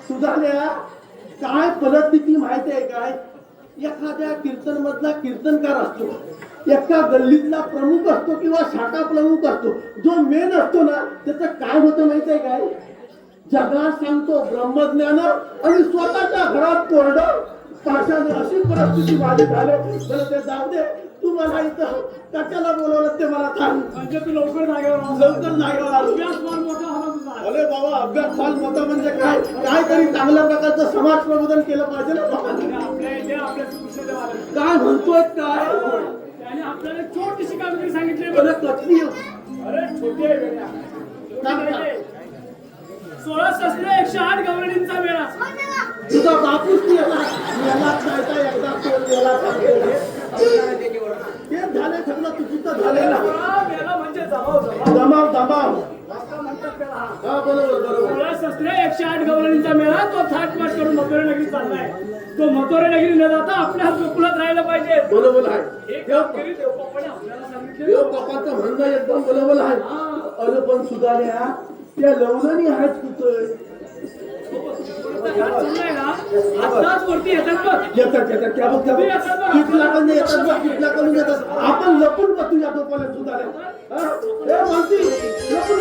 सुधारल्या काय परिस्थिती माहिती आहे काय? एखाद्या कीर्तन मधला कीर्तनकार असतो, एका गल्लीतला प्रमुख असतो किंवा शाखा प्रमुख असतो, जो मेन असतो ना त्याचं काय होतं माहिती आहे काय? जगात सांगतो ब्रह्मज्ञान आणि स्वतःच्या घरात कोरडं पाषाण. अशी परिस्थिती माझी झाली. तर ते जाऊ दे. तू मला इथं कशाला बोलवलं ते मला सांग. म्हणजे तू लवकर जागेवर अभ्यास अरे बाबा, अभ्यास फार मोठा म्हणजे काय? काहीतरी चांगल्या प्रकारचं समाज प्रबोधन केलं पाहिजे ना बाबा. काय म्हणतोय काय? त्याने आपल्याला छोटीशी कामगिरी सांगितली. अरे कसली? अरे छोटी आहे बेटा. सांग ना. 16 शस्त्र 108 गवळणींचा मेळा. तुझा बापूच गेला काय एकदा तोल गेला. ते झाले सगळं चुकीचं झालेलं. मेळा म्हणजे दमाव. हा बरोबर. 16 शस्त्र 108 गवळणींचा मेळा. तो थाटमाट करून मथुरा नगरी चाललाय. तो मथुरा नगरी न जाता आपल्या गोकुळात राहायला पाहिजे. बरोबर आहे. हे कामगिरी देवबापाने आपल्याला सांगितले. देवबापाचं म्हणणं एकदम बरोबर आहे. अरे पण सुधारण्या त्या लवणानी आहेत कुठं? चाललाय ना आताच वरती येतात बघ. येतात त्या बघ किटलाकडून येतात. आपण लपून बसूया तोपर्यंत सुधारण्या म्हणती लपून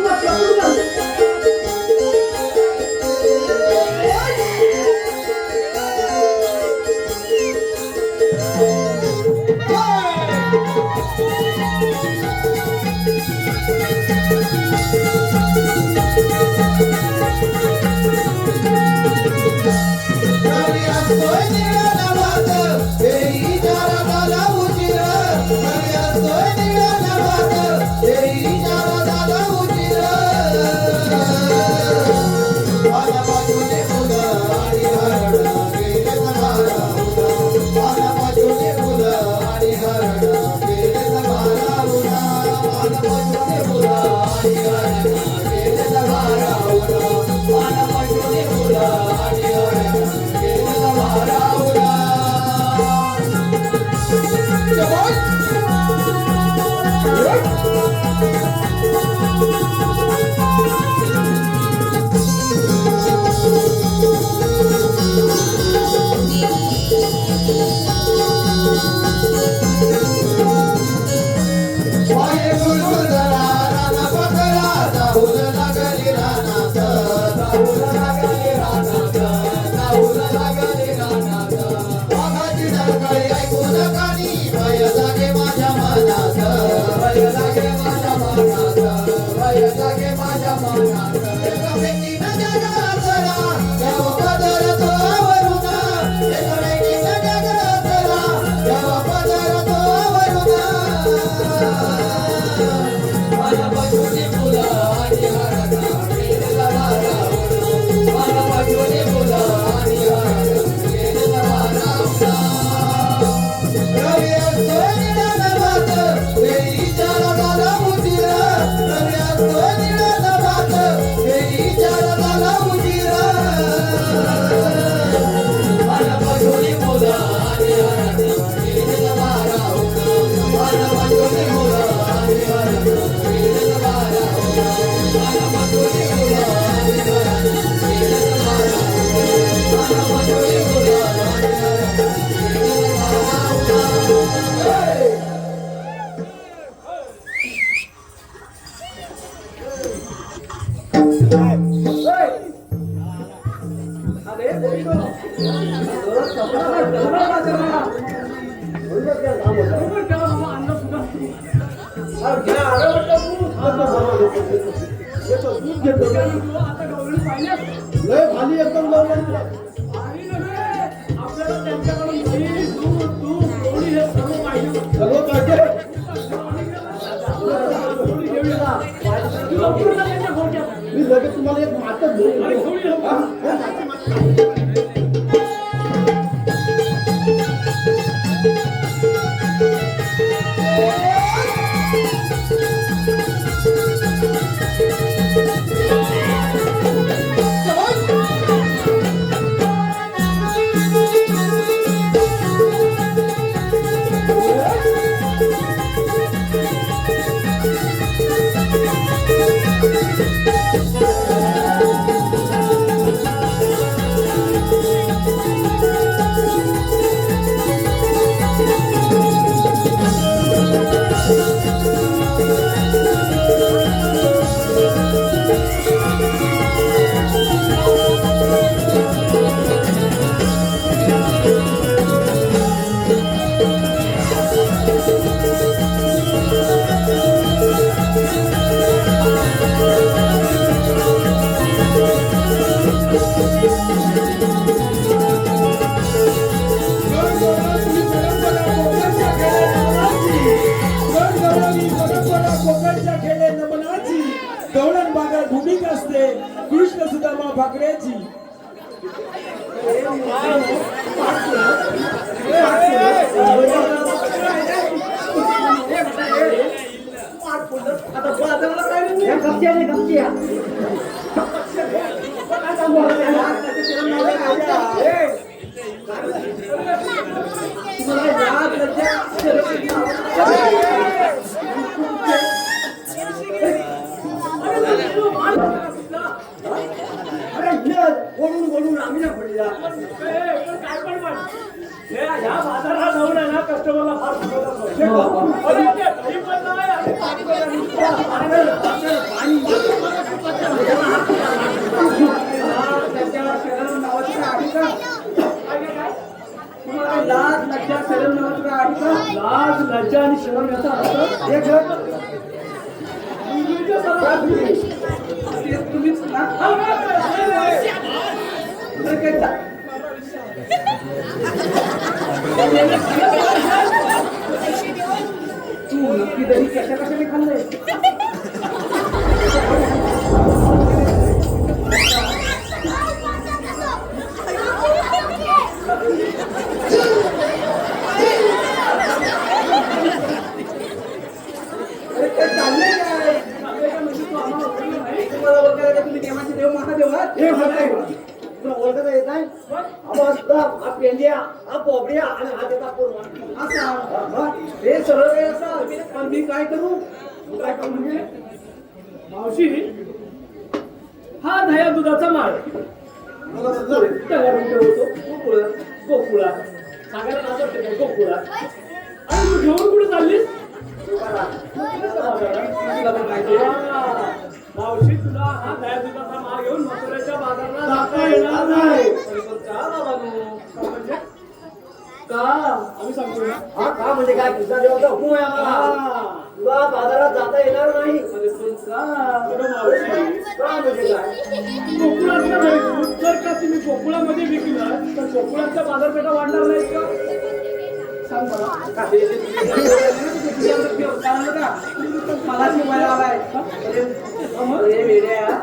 Para लय खाली एकदम लावलं सगळं पाहिजे मी लगेच तुम्हाला एक मातच कोकणच्या खेळे नमनाची गवळण बागात भूमिका असते कृष्ण सुदामा भाकऱ्याची. बोलून बोलून आम्ही ना पडला या बाजारात जाऊन आहे ना कस्टमरला फार लाज लज्जा शरम नावाचं काय आहे का? लाज लज्जा आणि शरम याचा अर्थ हे घर ते तुम्हीच ना बरं काय चा- तू नक्की दही कशा कशाने खाल्लंय? अरे काय चाललंय काय? चाललंय का म्हणजे तू आम्हाला ओळखलं नाही? तुम्हाला ओळखायला का तुम्ही देवाचे देव महादेव आहात? हे होत आहे तुला ओळखता येत नाही हा पेंडिया हा पोपड्या आणि हा त्याचा पूर्ण असा हे सरळ वेळ असा पण मी काय करू काय काम म्हणजे मावशी हा दह्या दुधाचा माळ मला समजलं त्याला म्हणतो गोकुळा गोकुळा सांगायला नाव वाटतं काय गोकुळा आणि तू घेऊन कुठे चाललीस मावशी तुला हा दह्या दुधाचा माळ घेऊन मथुरेच्या बाजाराला जाता येणार नाही का बाबा म्हणजे का आम्ही सांगतो ना हा का म्हणजे काय तुझा देवाचा हुकूम आहे आम्हाला तुला बाजारात जाता येणार नाही म्हणजे का बरं मावशी का म्हणजे काय गोकुळातलं नाही दूध जर का तुम्ही गोकुळामध्ये विकलं तर गोकुळाच्या बाजारपेठा वाढणार नाहीत का सांग मला मला शिवायला आलाय अरे वेड्या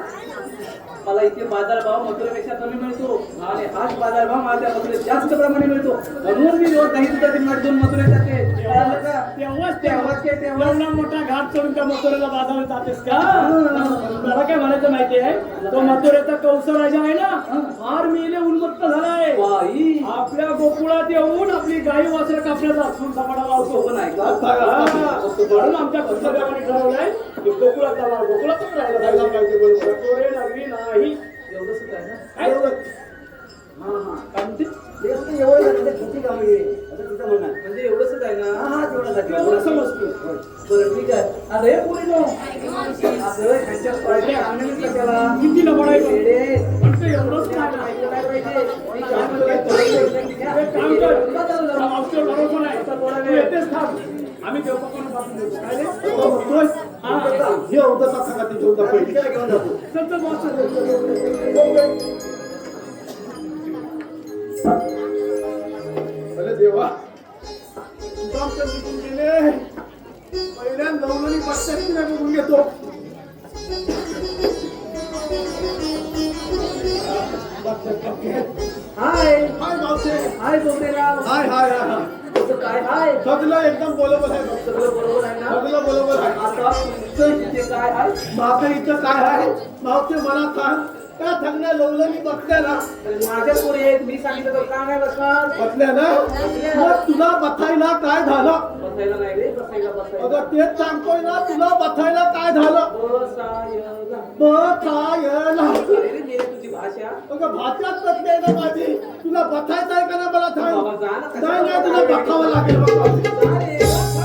मला इथे बाजारभाव मथुरेपेक्षा कमी मिळतो आणि हाच बाजारभाव माझ्या मथुरेत जास्त प्रमाणे मिळतो म्हणून मी रोज दही दुधाची माठ दोन मथुरेत जाते कळालं का? तेव्हाच एवढा मोठा घाट सोडून त्या मथुरेला बाजारात जातेस का मला काय म्हणायचं माहिती आहे तो मथुरेचा कौसर राजा आहे ना फार मेले उन्मत्त झालाय बाई आपल्या गोकुळात येऊन आपली गाई वासरं कापण्याचा सूर सपाटा लावतो पण ऐका म्हणून आमच्या भक्तदेवाने ठरवलंय की गोकुळाचा माल गोकुळातच राहिला पाहिजे मथुरे नगरी नाही एवढंच आहे ना काय? हा हा काय म्हणते ते असं एवढं झालं तर किती कामं आहे असं तुझं म्हणणं आहे. म्हणजे एवढंच आहे ना हा तेवढं एवढं समजतो बरं ठीक आहे आता हे पुरी नो आपलं ह्यांच्या पाहिजे आम्ही त्याला किती लबडायचं वेडे फक्त एवढंच नाही. मी काय म्हणतोय, एक काम कर, मावशीवर भरोसा नाही. तू येतेच थांब. आम्ही देवबापांना पाठवून देऊ. काय रे? तो म्हणतोय, हा, हे होतं का सांगा ती घेऊन जा पहिली. चल, चल, मावशी. अरे देवा, तुझा आमच्या निघून गेले. पहिल्या नवलनी बसण्याची नाही बघून घेतो. हाय हाय मावशे. हाय बोबडेराव. हाय हाय हाय हाय. तुझं काय हाय? सगळं एकदम बरोबर आहे. सगळं बरोबर आहे ना? सगळं बरोबर आहे. आता तुमचं इथे काय आहे? माझं इथं काय आहे मावशे मला सांग. त्या थंगण्या लवलनी बसल्या ना, माझ्या पुढे एक मी सांगितलं तर का नाही बसणार? बसल्या ना, मग तुला बसायला काय झालं? बसायला नाही रे, बसायला अगं तेच सांगतोय ना, तुला बसायला काय झालं? बसायला. बसायला. अरे रे, मेरे तुझी भाषा. अगं भाषाच बसली आहे ना माझी. तुला बसायचं आहे का ना मला सांग. बाबा जा ना, कशाला नाही नाही, तुला बसावं लागेल बाबा. अरे बाबा.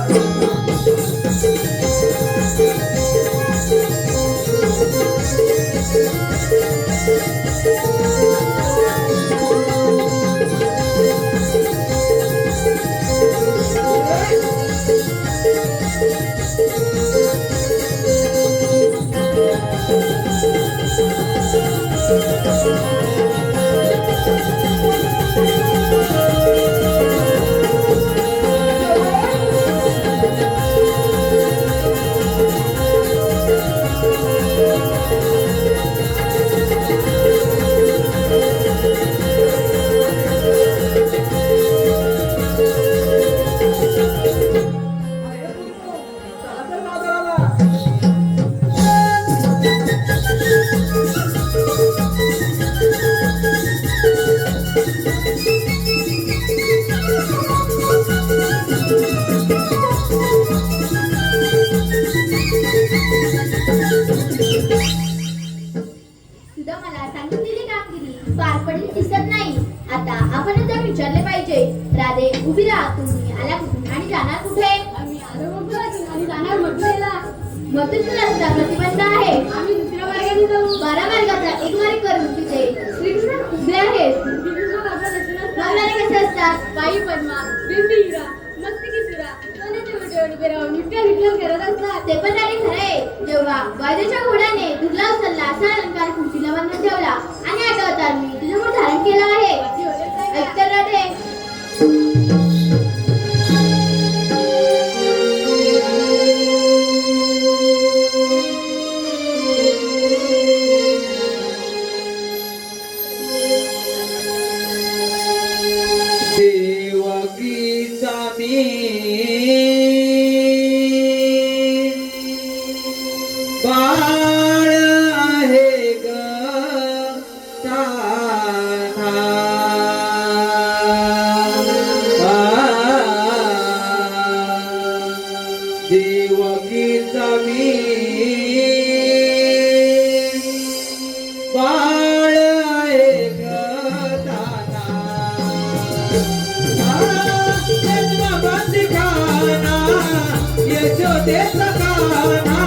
सुद्धा मला सांगितलेली कामगिरी पार पडली दिसत नाही. आता आपणच जाऊन विचारले पाहिजे. राधे उभी राहा. तुम्ही आला कुठून आणि जाणार कुठे? आम्ही आलो मथुरातून आणि जाणार मथुरेला. मथुरेला सुद्धा प्रतिबंध आहे. आम्ही दुसऱ्या मार्गाने जाऊ. 12 मार्गाचा एक मार्ग करून तिथे श्रीकृष्ण उभे आहेत. मार्गाने कसे असतात? पायी पद्मा, बिंबी हिरा, मस्तकी सुरा, सोन्याच्या विटेवर उभे राहून विठ्ठल विठ्ठल करत असतात. ते पण राणी खरे. जेव्हा वायदेच्या घोड्याने तुला उचलला असा अलंकार खुर्चीला बांधून ठेवला आणि आठवतात मी तुझं मूळ धारण केलं आहे. ऐकतर राधे. देवकीचा मी बाळ आहे ग तान्हा. देवकीचा मी बाळ आहे ग तान्हा. जन्मबंदी खाना यशोदेचा काना.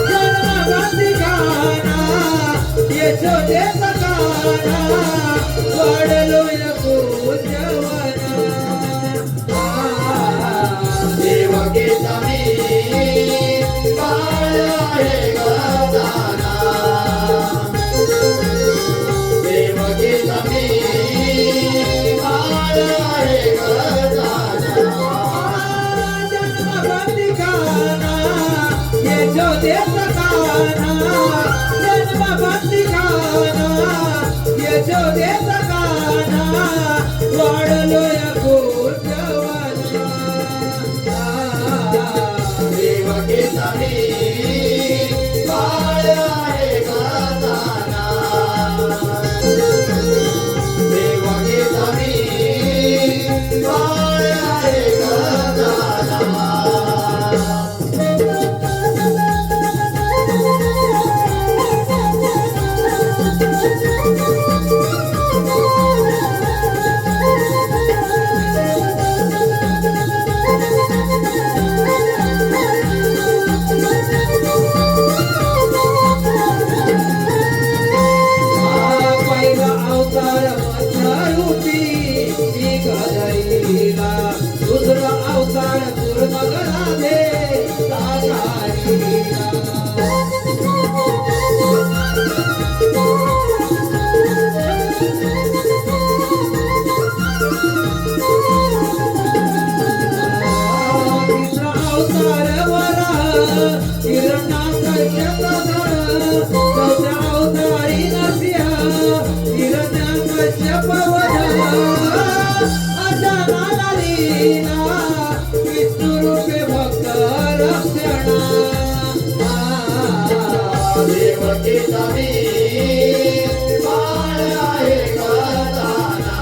जन्मबंदी खाना यशोदेचा काना. वाढलोय पूजवना. देवकीचा मी बाळ आहे ग तान्हा. देवकीचा मी बाळ आहे ग तान्हा. जन्मबंदी खाना यशोदेचा काना. जन्मबंदी खाना यशोदेचा काना. वाढलोय पूजवना. देवकीचा मी बाळ आहे ग तान्हा. देवकीचा मी बाळ आहे ग तान्हा. माझ्या नाना लीला विष्णू रूपे भक्त रक्षणा देवकीचा मी बाळ आहे गदाना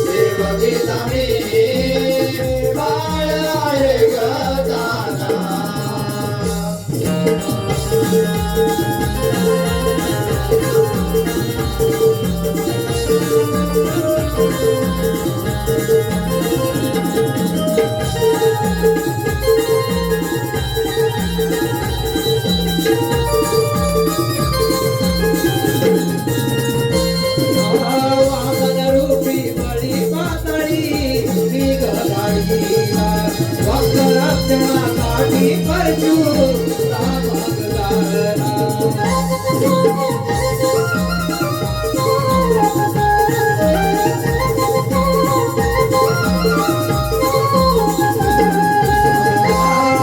देवकीचा मी बाळ आहे गदाना वामन रूपी बळी पातळी निघालीला भक्त रक्षणासाठी परशुराम अवतारला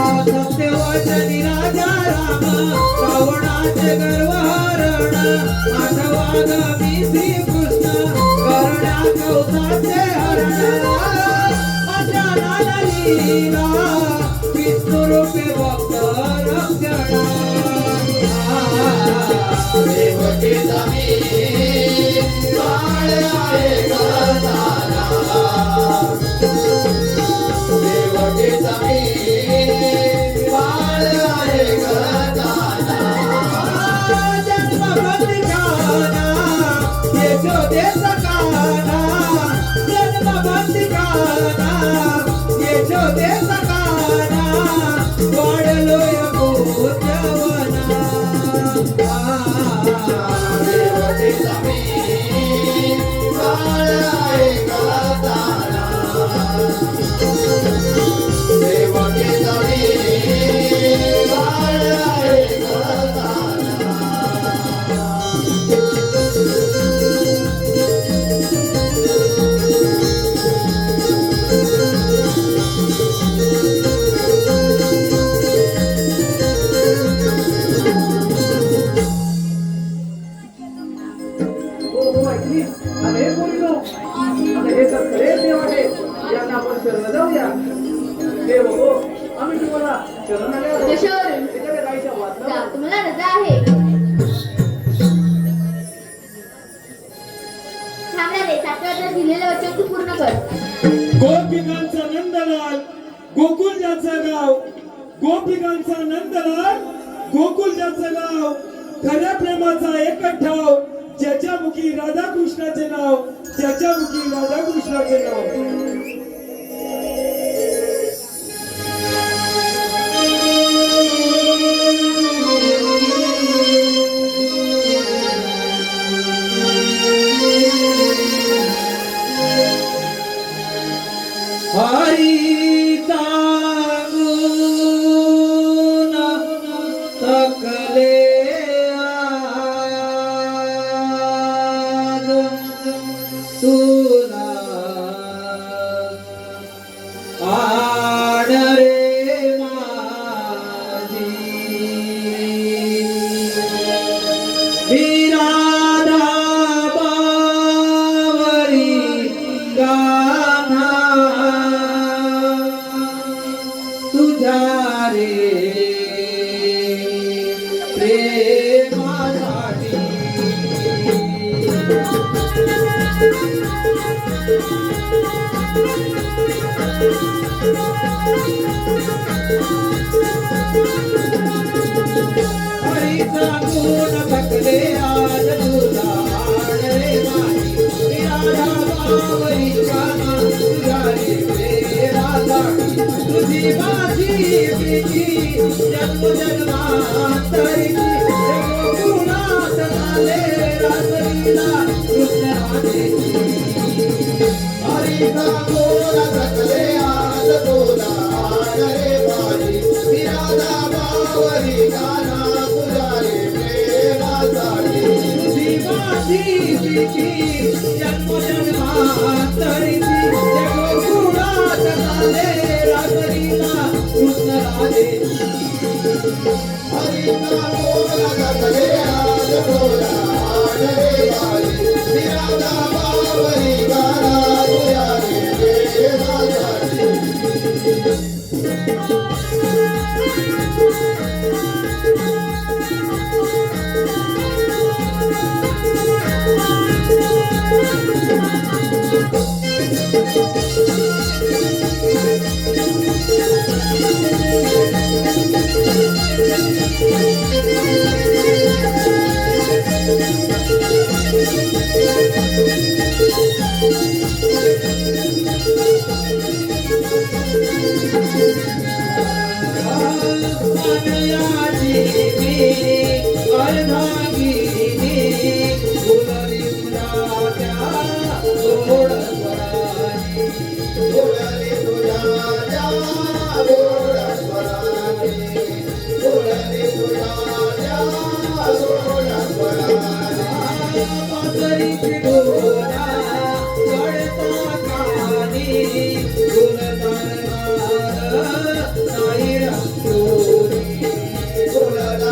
सत्यवचनी राजा राम रावणाचे गर्वहरण आठवागामी श्रीकृष्ण करण्या कौसाचे हरण माझ्या नाना लीला विष्णू रूपे भक्त रक्षणा देवकीचा मी बाळ आहे गदाना देवकीचा मी बाळ आहे गदाना जन्म बंदिखाना यशोदेचा काना जन्म बंदिखाना यशोदेचा काना वाढलोय भूतवना देवकीचा मी बाळ आहे गदाना देवकीचा मी बाळ आहे गदाना हो ऐकली अरे बोललो आता हे तर खरे देव आहे यांना आपण शरण जाऊया देव हो आम्ही तुम्हाला शरण आले आहोत. यशोवरून त्याच्याकडे जायचं वाटलं जा, तुम्हाला रजा आहे थांबला रे 7 वाजता दिलेलं वचन तू पूर्ण कर गोपिकांचा नंदलाल गोकुल ज्याचं गाव गोपिकांचा नंदलाल गोकुल ज्याचं गाव खऱ्या प्रेमाचा एकच ठाव ज्याच्या मुखी राधाकृष्णाचे नाव ज्याच्या मुखी राधाकृष्णाचे नाव हरी सांगून थकले आज तुला आड रे माझी विराधा बावरी गाना तुझ्या रे प्रेमासाठी हरी सांगून थकले आज तुला आड रे माझी विराधा बावरी गाना तुझ्या रे प्रेमासाठी तुझी माझी प्रीती जन्म जन्मांतरीची गुणात झाले रात्रीला कृष्ण राधेची हरी सांगून थकले आज तुला आड रे माझी विराधा बावरी गाना तुझ्या रे प्रेमासाठी तुझी माझी प्रीती जन्म जन्मांतरीची गुणात झाले रात्रीला कृष्ण राधेची हरी सांगून थकले आज तुला आड रे माझी विराधा बावरी अर्धांगिनी फुलली तुझ्या त्या गोड स्वराने फुलली तुझ्या त्या गोड स्वराने फुलली तुझ्या त्या गोड स्वराने पातळीची डोळा चढता कानी गुणगान नाही रंगोनी गुणगान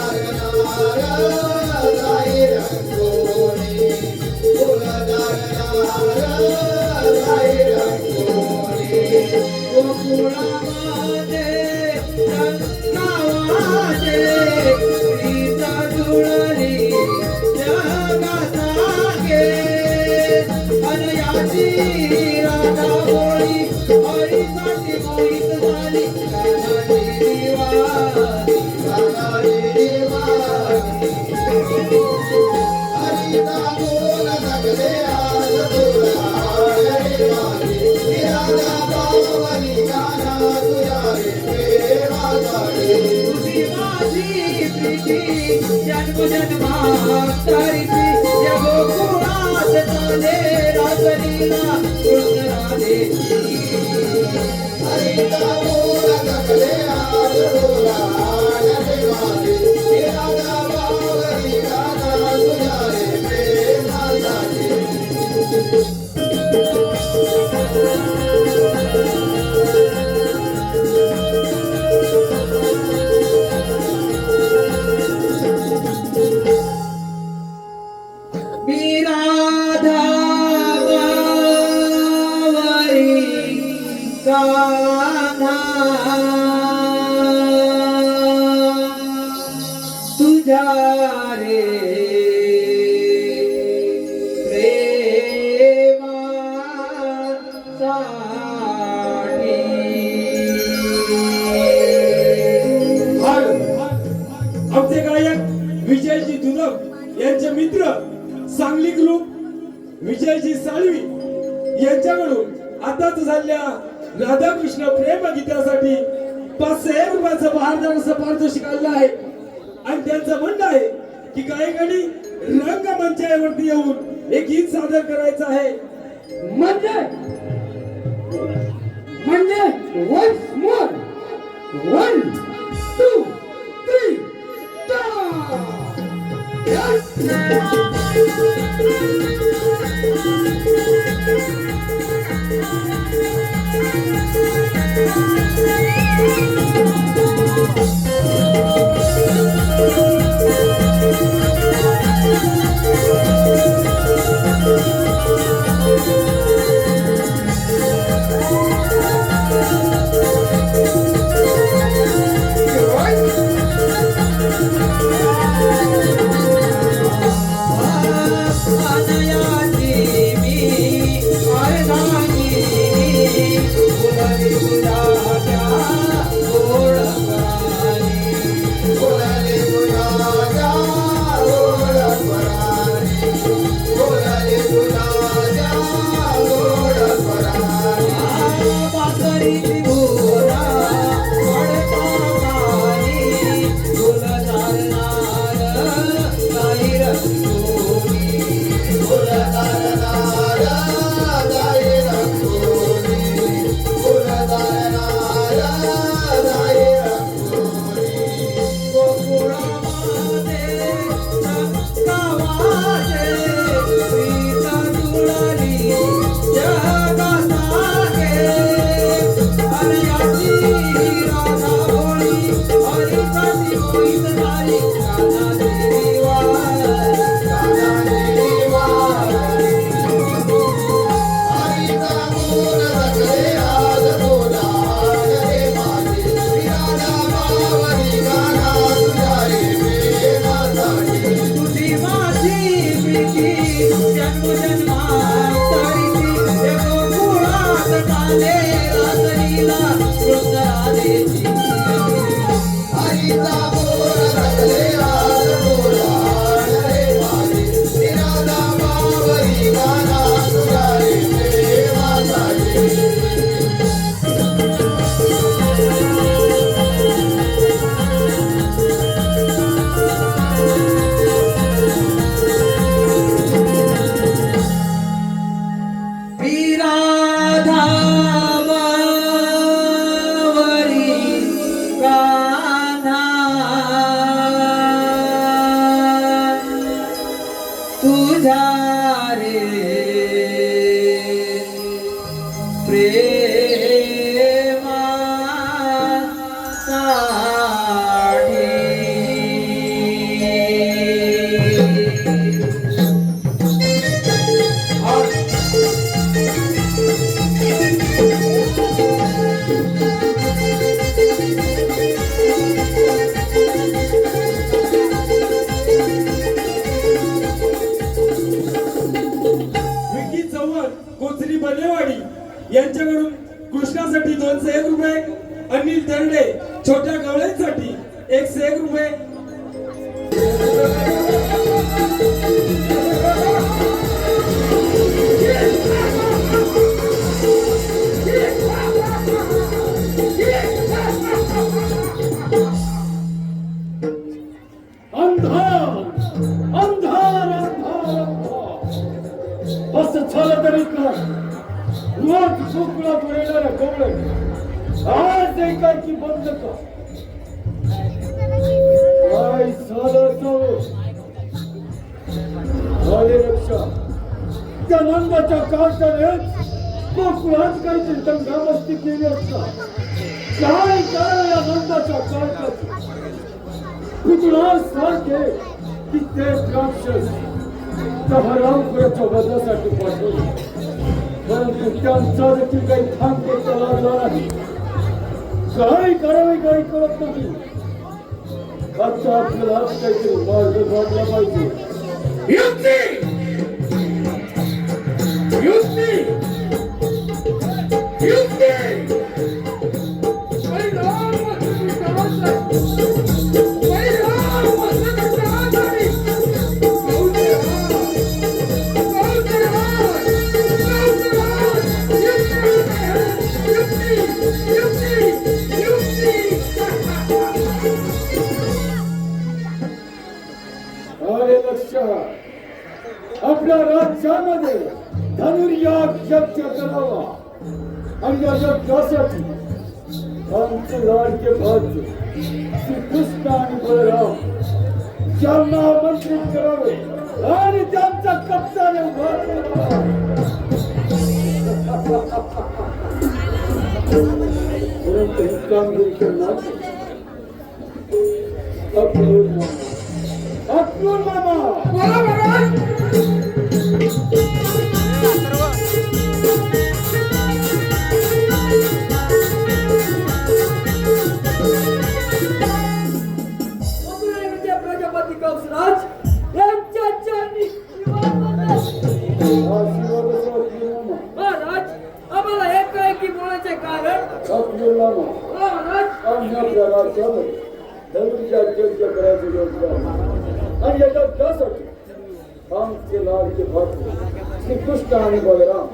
नाही रंगोनी गुणगान नाही रंगोनी गोकुळामध्ये रंगावाचे प्रीता जुळली जगासागे अनयाची राधा बोळी हरीसाठी मोहित झाली राधाची दिवाणी हरिता बोल जगले आज तुला देवानी राधा पावली गाना तुझ्या रे प्रेमासाठी तुझी माझी प्रीती जन्म जन्मांतरीची या गोकुळात चाले रासलीला कृष्ण राधेची हरिता बोल जगले आज तुला देवानी राधा पावली गाना तुझ्या रे प्रेमासाठी राधा बावरी कान्हा तुझ्या रे प्रेमासाठी आमचे गायक विजयजी दुधक यांचे मित्र सांगली ग्रुप विजयजी साळवी यांच्याकडून आताच झालेल्या राधाकृष्ण प्रेम गीतासाठी 500 रुपयाचं बहारदार पारितोषिक आलेलं आहे आणि त्यांचं म्हणणं आहे की गायकांनी रंगमंचावरती येऊन एक गीत सादर करायचं आहे म्हणजे वन्स मोर 1 2 3 Thank you. विराधावरी कान्हा तुझा रे विकी चव्हाण कोचरी बनेवाडी यांच्याकडून कृष्णासाठी 201 रुपये, अनिल दर्डे छोट्या गवळ्यांसाठी 101 रुपये, अंधार अंधार अंधार असं झालं तरी काय रोज सुकला येणाऱ्या कोवळे आज एकाकी बंद का काय झालं झाले रक्षा त्या नंदाच्या काळजाने कोकणात काहीतरी दंगामस्ती केली असता काय काय या नंदाच्या काळजात सारखे किती राक्षस रामपुराच्या वधासाठी पाठवले परंतु त्यांचा देखील काही थांब करता लागला नाही काय करावे काही कळत नाही आता आपल्याला काहीतरी मार्ग काढला पाहिजे युक्ती युक्ती युक्ती आपल्या राज्यामध्ये धनुर्याग यज्ञ करावा आणि या यज्ञासाठी आमचे लाडके भाग्य श्रीकृष्ण आणि बलराम यांना आमंत्रित करावे आणि त्यांचा कप्ताने परंतु ही कामगिरी करणार अक्रूर मामा प्रजापती कंसराज यांच्या चरणी महाराज आम्हाला एकाएकी बोलायचे कारण अक्रूर मामा महाराज आम्ही आपल्या राज्यामध्ये धनुर्या यज्ञ करायचे योजना आणि याच्या त्यासाठी आमचे लाडके भक्त श्रीकृष्ण आणि बलराम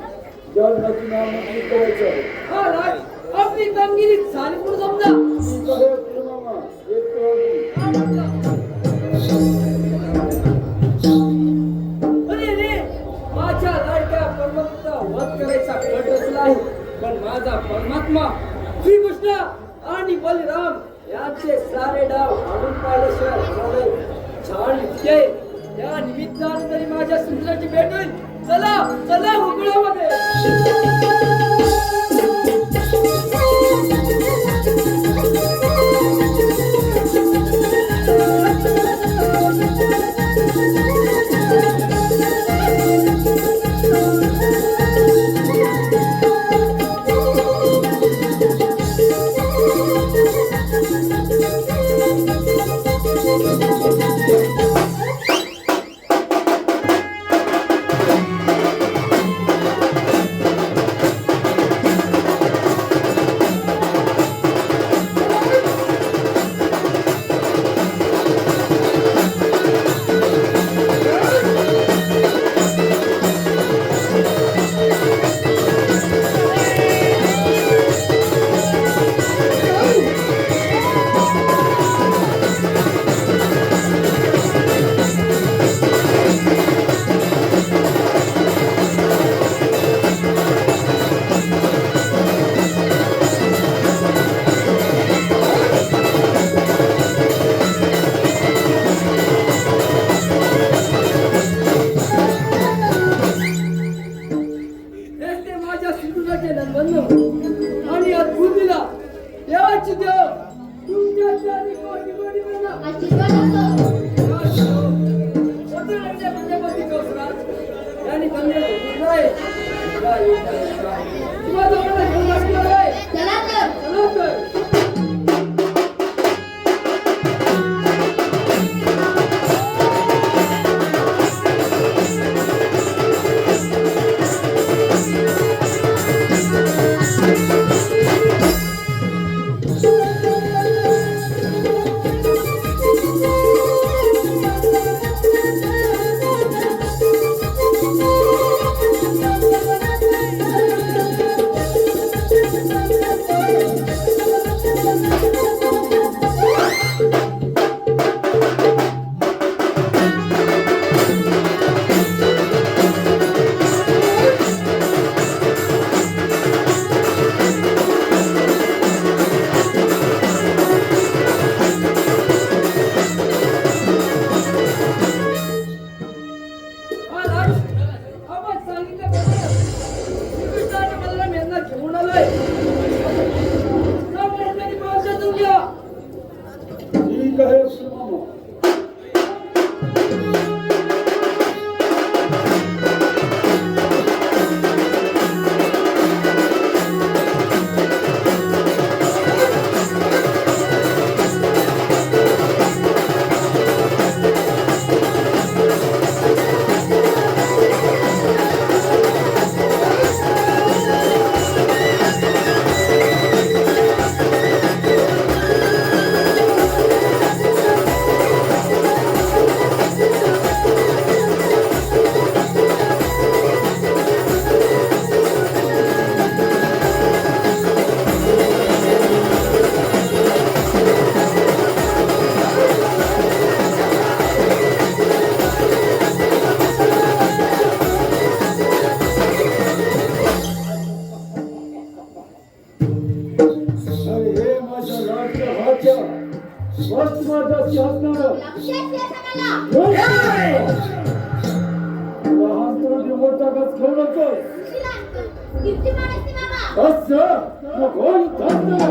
यांना आमंत्रित करायचे आहे महाराज आपली कामगिरी झाली म्हणून समजा मामा एक अरे रे माझ्या लाडक्या परमात्मा वध करायचा कट रचला आहे पण माझा परमात्मा श्रीकृष्ण आणि बलराम यांचे सारे डाव हाडून पाहिल्याशिवाय छान इतके या निमित्तानं तरी माझ्या सुंदराची भेट होईल चला चला हुकडामध्ये तुझ्याचे नंदन आणि या भूमीला देवाची देव तुमच्या चरणी कोटी कोटी प्रणाम. आशीर्वाद असो. पत्रकारांच्या पंजाबी चौसरात यांनी बंधन आहे. किंवा दोघांना घेऊन असणार आहे. चला तर. चला तर. ठीक आहे श्रीमामा. आणि हे माझ्या लाडक्या भाच्या वस्त्माच्या शासनानं लक्षात ठेवा सगळ्यांना. लहान तोंडी मोठा कस खाऊ नकोस. कीर्तिमान असते बाबा. असं नको धन्य.